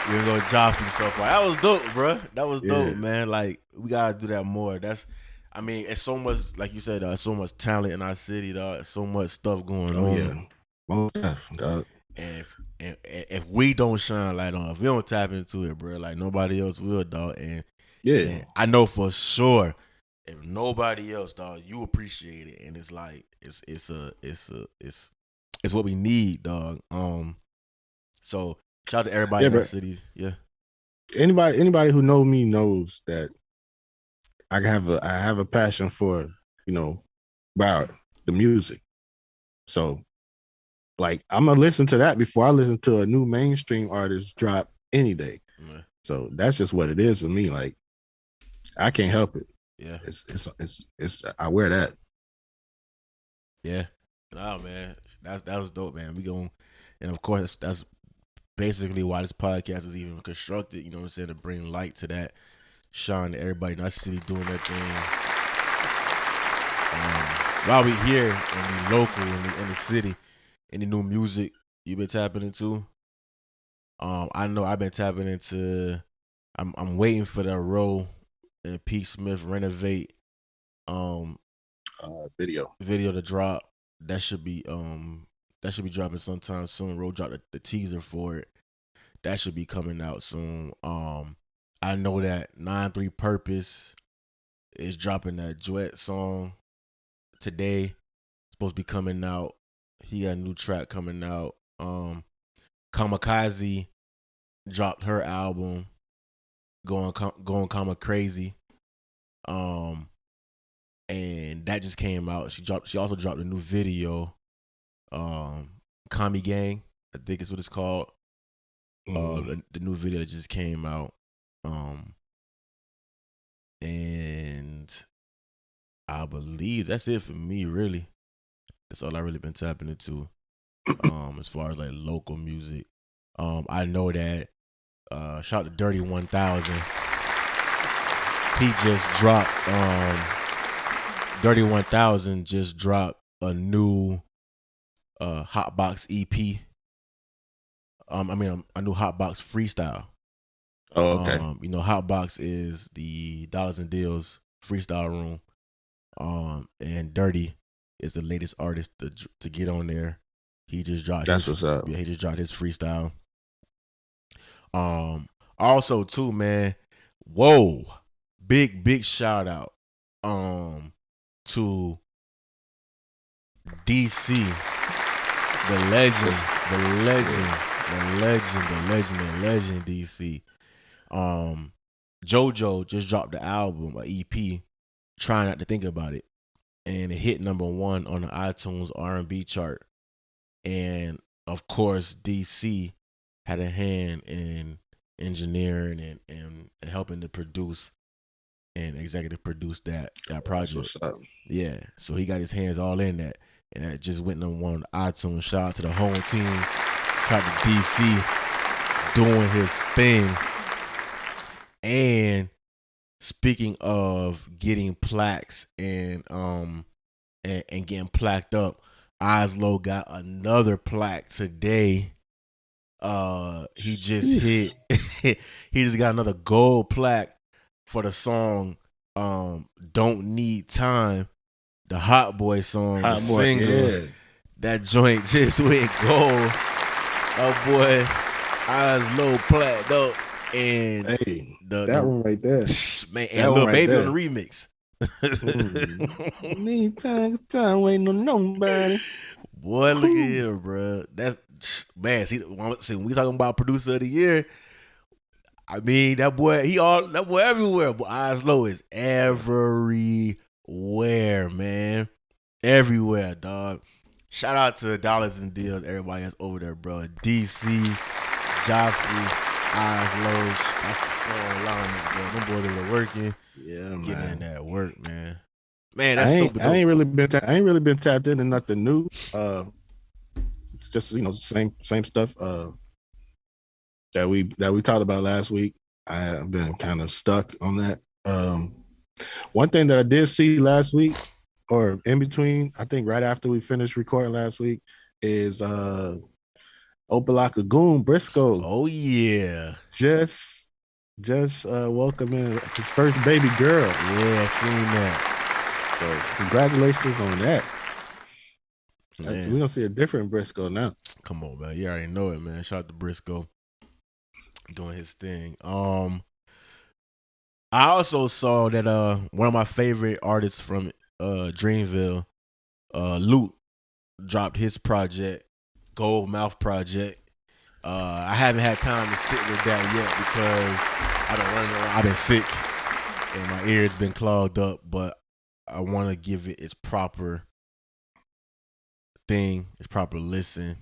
We're gonna go Joffy so far. That was dope, bro. That was dope, man. Like, we gotta do that more. It's so much, like you said, so much talent in our city, dog. So much stuff going on. Yeah. Most definitely, and if we don't shine light on it, if we don't tap into it, bro, like nobody else will, dog. And I know for sure, if nobody else, dog, you appreciate it, and it's like it's what we need, dog. So shout out to everybody in the city. Yeah. Anybody who knows me knows that I have a passion for, about the music. So, like, I'm gonna listen to that before I listen to a new mainstream artist drop any day. Yeah. So that's just what it is with me. Like, I can't help it. Yeah. It's I wear that. Yeah. Nah, man. That was dope, man. And of course that's basically why this podcast is even constructed, you know what I'm saying, to bring light to that, shine to everybody in our city doing their thing. While we here and we local in the city, any new music you been tapping into? I know I've been tapping into. I'm waiting for that Roe and Pete Smith Renovate video to drop. That should be dropping sometime soon. Roe dropped the teaser for it. That should be coming out soon. I know that 9-3 Purpose is dropping that duet song today. It's supposed to be coming out. He got a new track coming out. Kamikaze dropped her album, going Kamikaze. And that just came out. She also dropped a new video. Kami Gang, I think is what it's called. The new video that just came out. And I believe that's it for me, really. That's all I really been tapping into. As far as like local music. I know that shout out to Dirty 1000. He just dropped Dirty 1000 just dropped a new Hotbox EP. A new Hotbox freestyle. Oh, okay. Hotbox is the Dollars and Deals freestyle room. And Dirty is the latest artist to get on there. He just dropped. What's up. Yeah, he just dropped his freestyle. Also too, man. Whoa, big shout out. To DC, the legend DC. JoJo just dropped the album, an EP, Try Not to Think About It, and it hit #1 on the iTunes R&B chart. And of course, DC had a hand in engineering and helping to produce and executive produce that project. What's up? Yeah, so he got his hands all in that, and that just went #1 on iTunes. Shout out to the whole team. Shout out to DC doing his thing. And speaking of getting plaques and getting plaqued up, Oslo got another plaque today. He just hit. He just got another gold plaque for the song Don't Need Time, the Hot Boy song, the single. Yeah. That joint just went gold. Oh boy, Oslo plaqued up. And that one right there. Man, and Lil Baby on the remix. Need time waiting on nobody. Boy, look at here, bro. That's man. See, when we talking about producer of the year, I mean that boy. That boy everywhere. But Eyes Low is everywhere, man. Everywhere, dog. Shout out to Dollars and Deals, everybody that's over there, bro. DC, Joffrey, Eyes Low. That's the song line, bro. Them boys are working. Yeah, Getting in man. that work, man. Man, that's I super dope. ain't really been tapped into nothing new. Just same stuff. That we talked about last week. I have been kind of stuck on that. One thing that I did see last week, or in between, I think right after we finished recording last week, is Opalaka Goon Briscoe. Oh yeah, just welcoming his first baby girl. Yeah, I seen that. So congratulations on that. We're gonna see a different Briscoe now. Come on, man. You already know it, man. Shout out to Briscoe doing his thing. I also saw that one of my favorite artists from Dreamville, Luke, dropped his project, Gold Mouth Project. I haven't had time to sit with that yet because I've been running around. I've been sick and my ears been clogged up, but I want to give it its proper thing, its proper listen.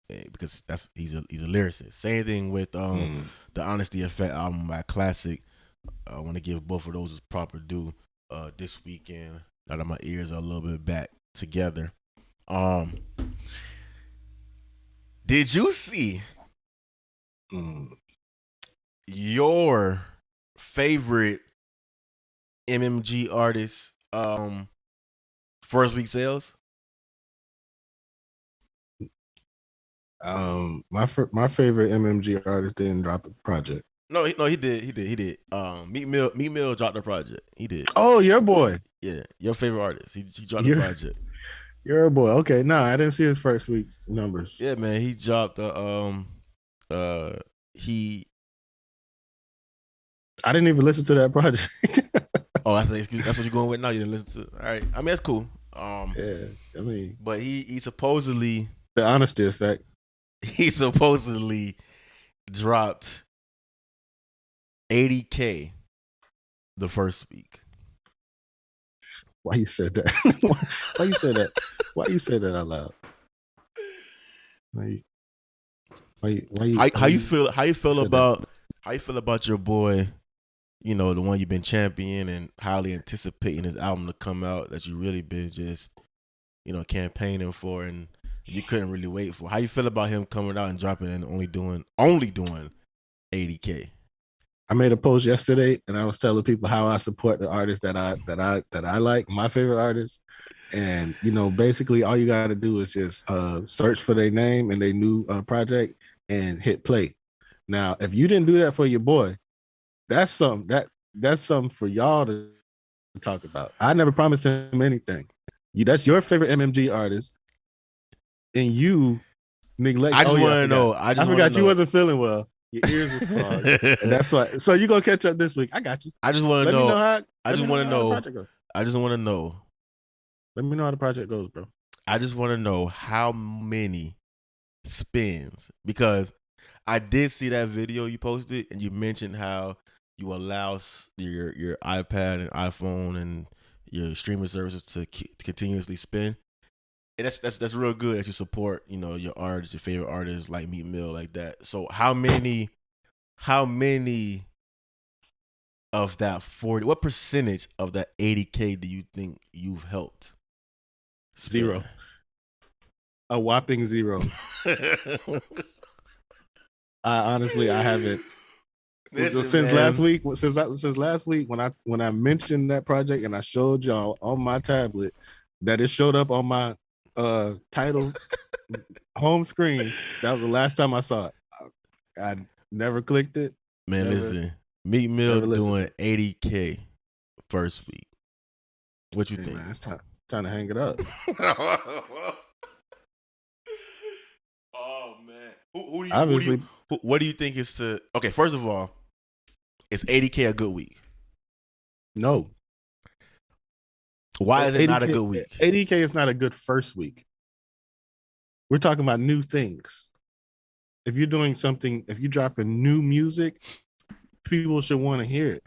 Because he's a lyricist. Same thing with the Honesty Effect album by Classic. I want to give both of those as proper due this weekend. Now that my ears are a little bit back together. Did you see your favorite MMG artist first week sales? My favorite MMG artist didn't drop a project. No, he did. Meek Mill dropped a project. He did. Oh, your boy. Yeah, your favorite artist. He dropped a project. Your boy. Okay, no, I didn't see his first week's numbers. Yeah, man, he dropped I didn't even listen to that project. Oh, that's what you're going with now. You didn't listen to. All right, I mean that's cool. Yeah, I mean, but he supposedly the Honesty Effect. He supposedly dropped $80K the first week. Why you said that? Why you said that? Why you said that out loud? How you feel about your boy? You know, the one you've been championing and highly anticipating his album to come out that you really been just, campaigning for and you couldn't really wait for. How you feel about him coming out and dropping and only doing $80K? I made a post yesterday and I was telling people how I support the artists that I like, my favorite artists. And basically all you gotta do is just search for their name and their new project and hit play. Now, if you didn't do that for your boy, that's something for y'all to talk about. I never promised him anything. That's your favorite MMG artist, and you neglect. I just want to know. I forgot you wasn't feeling well. Your ears was clogged, and that's why. So you gonna catch up this week? I got you. I just want to know. I just want to know. I just want to know. Let me know how the project goes, bro. I just want to know how many spins, because I did see that video you posted and you mentioned how you allow your iPad and iPhone and your streaming services to continuously spin. And that's real good that you support, your artists, your favorite artists like Meek Mill like that. So how many of that 40, what percentage of that 80K do you think you've helped spin? 0. A whopping 0. I haven't. Since last week when I mentioned that project and I showed y'all on my tablet that it showed up on my title home screen, that was the last time I saw it. I never clicked it. Man, listen, Meek Mill doing 80K first week. What you think? Man, it's time to hang it up. Oh man, what do you think is to? Okay, first of all, is 80K a good week? No. Why is it not a good week? ADK is not a good first week. We're talking about new things. If you're doing something, if you're dropping new music, people should want to hear it.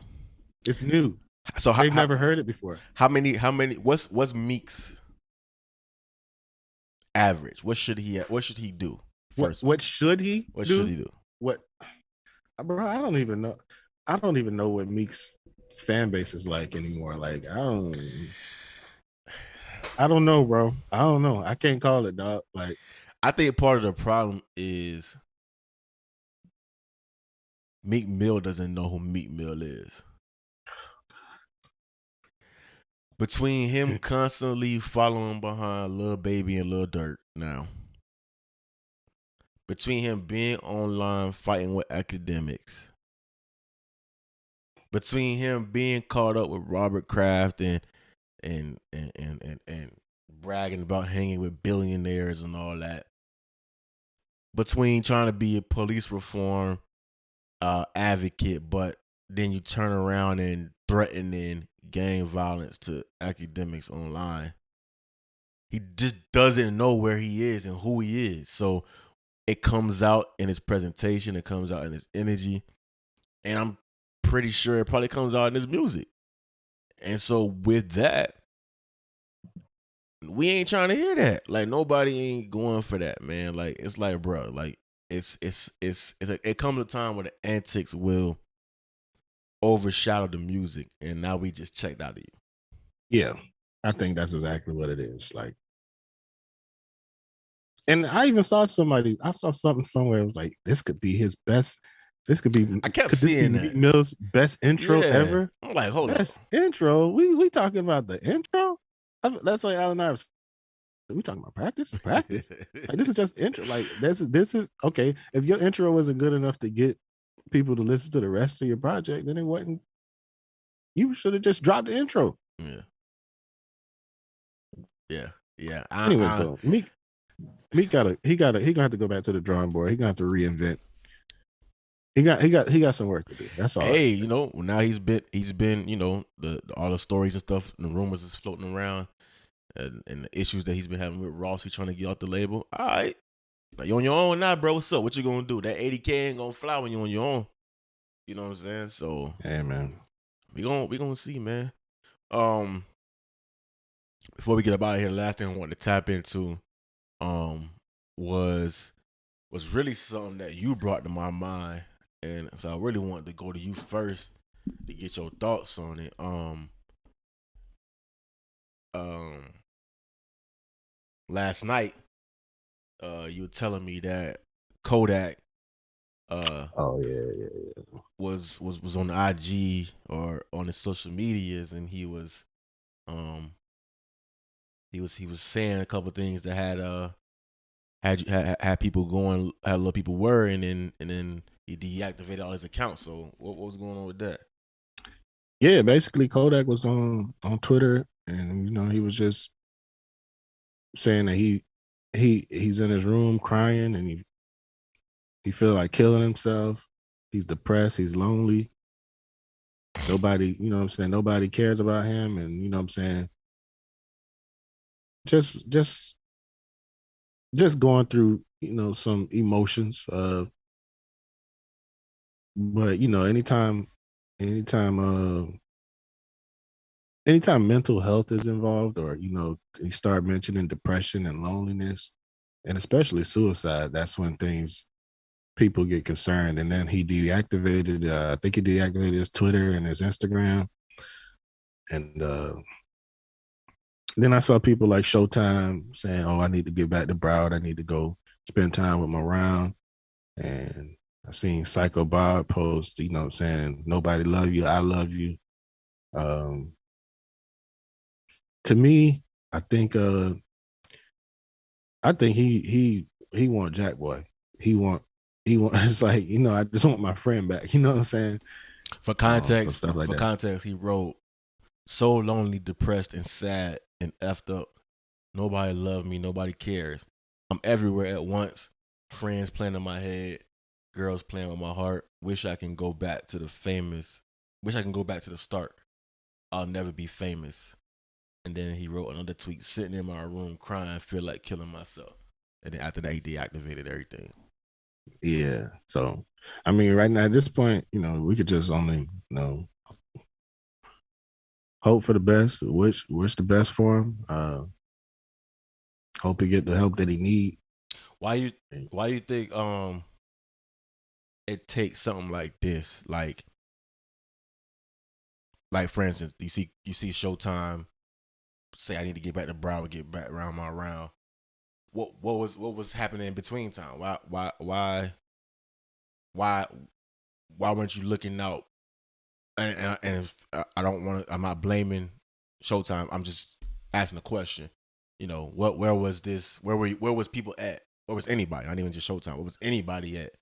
It's new. So they've never heard it before. How many? What's Meek's average? What should he do first? What should he? What should he do? What, bro? I don't even know. I don't even know what Meek's fan base is like anymore. Like I don't know, bro. I don't know. I can't call it, dog. Like I think part of the problem is Meek Mill doesn't know who Meek Mill is. Between him constantly following behind Lil Baby and Lil Durk now, between him being online fighting with academics, between him being caught up with Robert Kraft and bragging about hanging with billionaires and all that, between trying to be a police reform advocate, but then you turn around and threatening gang violence to academics online. He just doesn't know where he is and who he is. So it comes out in his presentation, it comes out in his energy, and I'm pretty sure it probably comes out in his music. And so with that, we ain't trying to hear that. Like nobody ain't going for that, man. Like it's like, bro, like it comes a time where the antics will overshadow the music, and now we just checked out of you. Yeah, I think that's exactly what it is. Like, and I even saw something somewhere. It was like, this could be his best. This could be. I kept seeing that Meek Mill's best intro ever. I'm like, hold on. Intro. We talking about the intro? That's like Alan Iverson. We talking about practice? Like this is just intro. Like this is okay. If your intro wasn't good enough to get people to listen to the rest of your project, then it wasn't. You should have just dropped the intro. Yeah. Anyway, so Meek gonna have to go back to the drawing board. He gonna have to reinvent. He got some work to do. That's all. Hey, now he's been all the stories and stuff and the rumors is floating around and the issues that he's been having with Ross. He's trying to get off the label. All right. Like you on your own now, bro. What's up? What you gonna do? That 80K ain't gonna fly when you on your own. You know what I'm saying? So hey man. We gonna see, man. Before we get up out of here, the last thing I wanted to tap into was really something that you brought to my mind. And so I really wanted to go to you first to get your thoughts on it. Last night, you were telling me that Kodak was on the IG or on his social medias, and he was saying a couple things that had people going, had a lot of people worrying, and then he deactivated all his accounts. So what was going on with that? Yeah, basically Kodak was on Twitter, and he was just saying that he's in his room crying, and he feel like killing himself. He's depressed. He's lonely. Nobody, nobody cares about him, and just going through some emotions. But anytime mental health is involved, or you start mentioning depression and loneliness, and especially suicide, that's when people get concerned. And then he deactivated, I think he deactivated his Twitter and his Instagram. And then I saw people like Showtime saying, "Oh, I need to get back to Broward. I need to go spend time with my round." And I seen Psycho Bob post, saying, "Nobody love you. I love you." To me, I think he want Jack Boy. He want. It's like, I just want my friend back. You know what I'm saying? For context, stuff like that. Context, he wrote, "So lonely, depressed, and sad, and effed up. Nobody love me. Nobody cares. I'm everywhere at once. Friends playing in my head. Girls playing with my heart. Wish I can go back to the start. I'll never be famous. And then he wrote another tweet, sitting in my room crying, feel like killing myself. And then after that, he deactivated everything. Yeah. So, I mean, right now at this point, we could just only, hope for the best, wish the best for him. Hope he get the help that he need. Why you think it takes something like this, like for instance, you see Showtime say I need to get back to Broward, get back around my round. What was happening in between time? Why weren't you looking out? And if, I don't want to. I'm not blaming Showtime. I'm just asking a question. Where was this? Where was people at? Where was anybody? Not even just Showtime. Where was anybody at?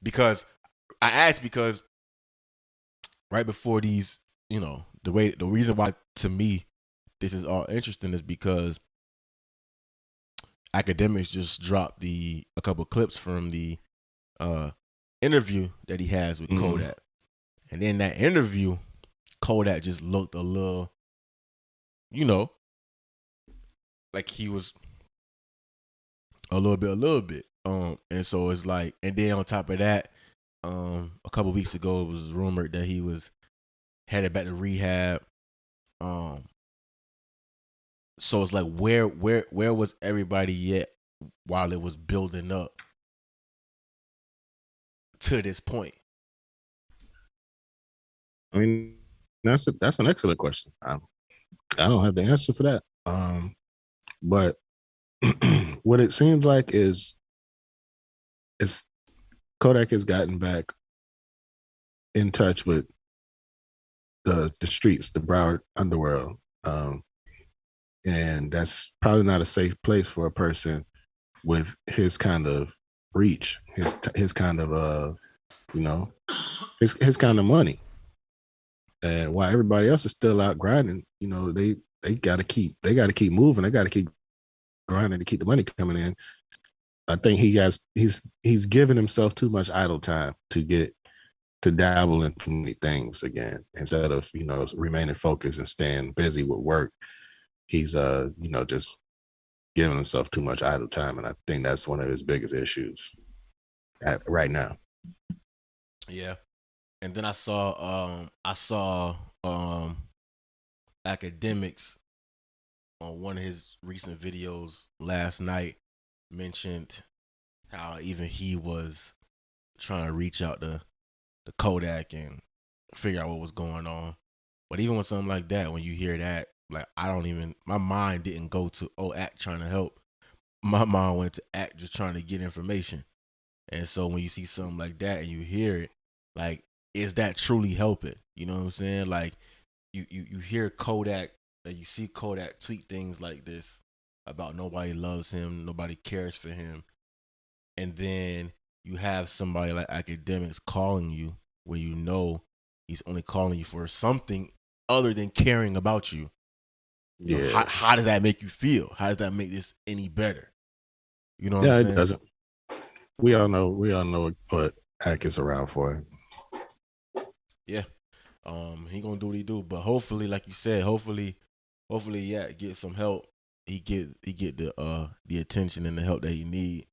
Because I asked because right before these, the reason why to me this is all interesting is because Academics just dropped a couple clips from the interview that he has with Kodak. And in that interview, Kodak just looked a little, like he was a little bit. And so it's like, and then on top of that, a couple weeks ago, it was rumored that he was headed back to rehab. So it's like, where was everybody at while it was building up to this point? I mean, that's an excellent question. I don't have the answer for that. But what it seems like is Kodak has gotten back in touch with the streets, the Broward underworld, and that's probably not a safe place for a person with his kind of reach, his kind of his kind of money. And while everybody else is still out grinding, they got to keep moving, they got to keep grinding to keep the money coming in. I think he's given himself too much idle time to dabble in too many things again, instead of remaining focused and staying busy with work. He's just giving himself too much idle time, and I think that's one of his biggest issues right now. Yeah. And then I saw Academics on one of his recent videos last night mentioned how even he was trying to reach out to Kodak and figure out what was going on. But even with something like that, when you hear that, like, my mind didn't go to, Act trying to help. My mind went to Act just trying to get information. And so when you see something like that and you hear it, like, is that truly helping? You know what I'm saying? Like, you hear Kodak, and you see Kodak tweet things like this about nobody loves him, nobody cares for him. And then you have somebody like Academics calling you where he's only calling you for something other than caring about you. Yeah. How does that make you feel? How does that make this any better? You know what I'm saying? It doesn't. We all know what Ack is around for. Yeah. He gonna do what he do, but hopefully, like you said, hopefully, get some help. He get the attention and the help that he need.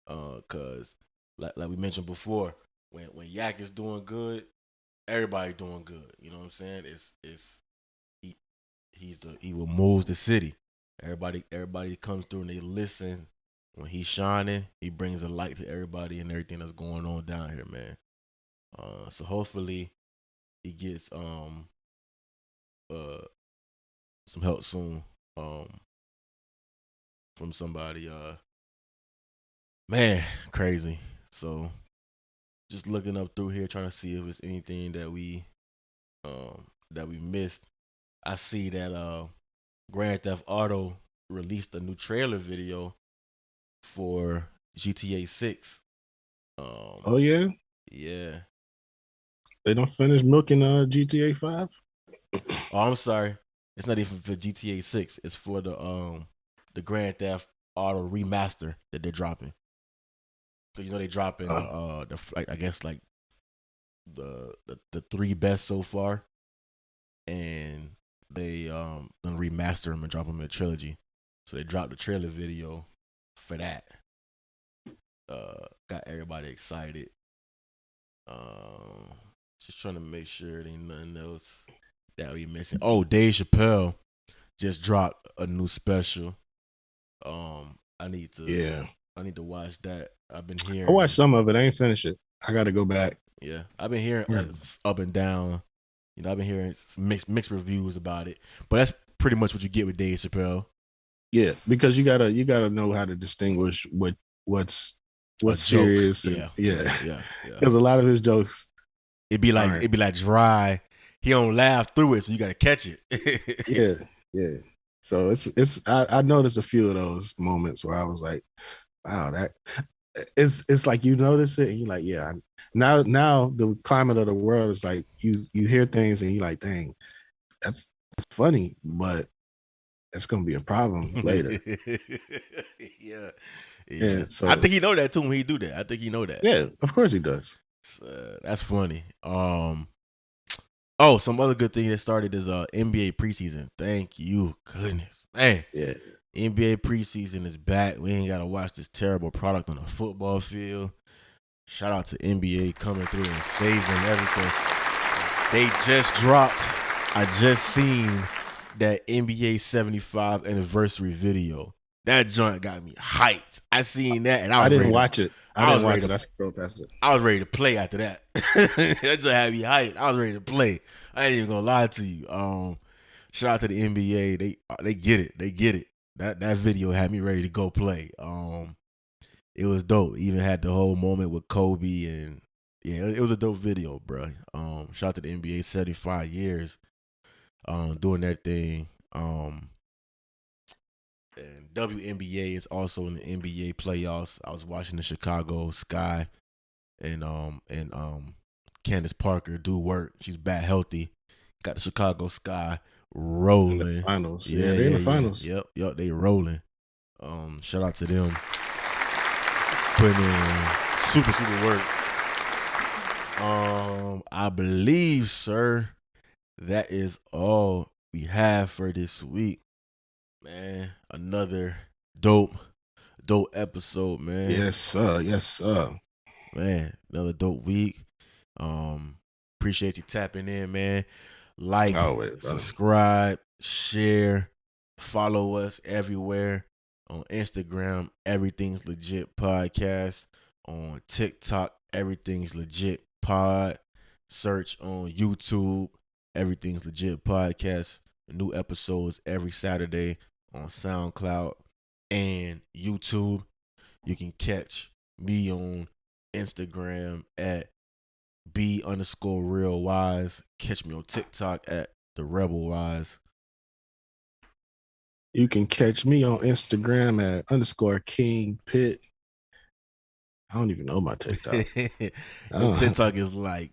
Cause like we mentioned before, when Yak is doing good, everybody doing good. You know what I'm saying? He will moves the city. Everybody comes through and they listen. When he's shining, he brings a light to everybody and everything that's going on down here, man. So hopefully he gets some help soon from somebody. Man, crazy. So just looking up through here, trying to see if it's anything that we missed. I see that Grand Theft Auto released a new trailer video for GTA 6. Oh yeah? Yeah. They don't finish milking GTA 5? Oh, I'm sorry. It's not even for GTA 6. It's for the Grand Theft Auto remaster that they're dropping. So they dropping I guess like the 3 best so far, and they gonna remaster them and drop them in a trilogy. So they dropped the trailer video for that. Got everybody excited. Just trying to make sure there ain't nothing else that we missing. Oh, Dave Chappelle just dropped a new special. I need to watch that. I've been hearing. I watched some of it. I ain't finished it. I got to go back. Yeah, I've been hearing up and down. You know, I've been hearing mixed reviews about it, but that's pretty much what you get with Dave Chappelle. Yeah, because you gotta know how to distinguish what's serious. Yeah. Because a lot of his jokes, it'd be like dry. He don't laugh through it, so you gotta catch it. yeah. So it's I noticed a few of those moments where I was like, wow, that it's like you notice it and you're like, yeah. Now the climate of the world is like you hear things and you're like, dang, that's funny, but it's gonna be a problem later. Yeah. So I think he know that too when he do that. I think he know that. Yeah, of course he does. That's funny. Some other good thing that started is NBA preseason. Thank you, goodness, man. Yeah, NBA preseason is back. We ain't gotta watch this terrible product on the football field. Shout out to NBA coming through and saving everything. They just dropped. I just seen that NBA 75 anniversary video. That joint got me hyped. I seen that and I didn't watch it. I scrolled past it. I was ready to play after that. That just had me hyped. I was ready to play. I ain't even gonna lie to you. Shout out to the NBA. They get it. They get it. That video had me ready to go play. It was dope. Even had the whole moment with Kobe and yeah, it was a dope video, bro. Shout out to the NBA 75 years. Doing their thing. And WNBA is also in the NBA playoffs. I was watching the Chicago Sky and Candace Parker do work. She's back healthy. Got the Chicago Sky rolling. In the finals. Yeah, they're in the finals. Yep, they rolling. Shout out to them. Putting in super work. I believe, sir, that is all we have for this week. Man, another dope episode, man. Yes, sir. Man, another dope week. Appreciate you tapping in, man. Like, subscribe, share, follow us everywhere on Instagram, Everything's Legit Podcast. On TikTok, Everything's Legit Pod. Search on YouTube, Everything's Legit Podcast. New episodes every Saturday on SoundCloud and YouTube. You can catch me on Instagram at B_RealWise. Catch me on TikTok at The Rebel Wise. You can catch me on Instagram at _King Pitt. I don't even know my TikTok. TikTok is like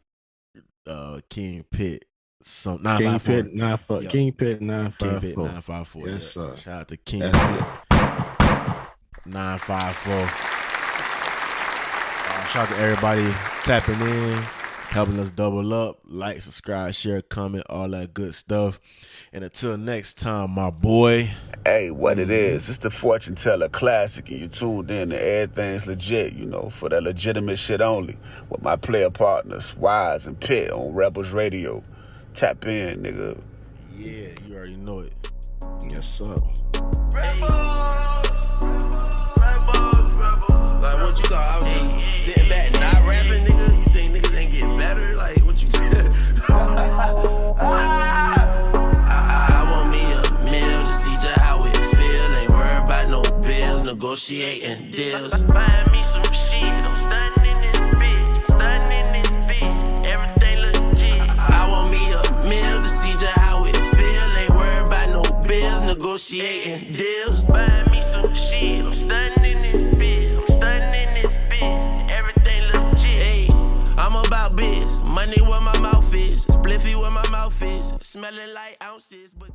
King Pitt. King Pitt 954. King Pitt 954. Yes, sir. Shout out to King Pitt 954. Shout out to everybody tapping in, helping us double up. Like, subscribe, share, comment, all that good stuff. And until next time, my boy. Hey, what it is, it's the Fortune Teller Classic, and you tuned in to Everything's Legit, for that legitimate shit only, with my player partners, Wise and Pitt on Rebels Radio. Tap in, nigga. Yeah, you already know it. Yes, sir. Like what you thought? I was just sitting back and not rapping, nigga. You think niggas ain't getting better? Like what you said? I want me a meal to see just how it feel. Ain't worried about no bills, negotiating deals. Find me some shit. I'm stunning in this bitch. Stunning in this bitch. Everything legit. I want me a meal to see just how it feel. Ain't worried about no bills, negotiating deals. Find me some shit. I'm stunning in this bitch. I'm stunning in this bitch. Everything legit. Hey, I'm about biz. Money where my mouth is. Spliffy where my mouth is. Smelling like ounces, but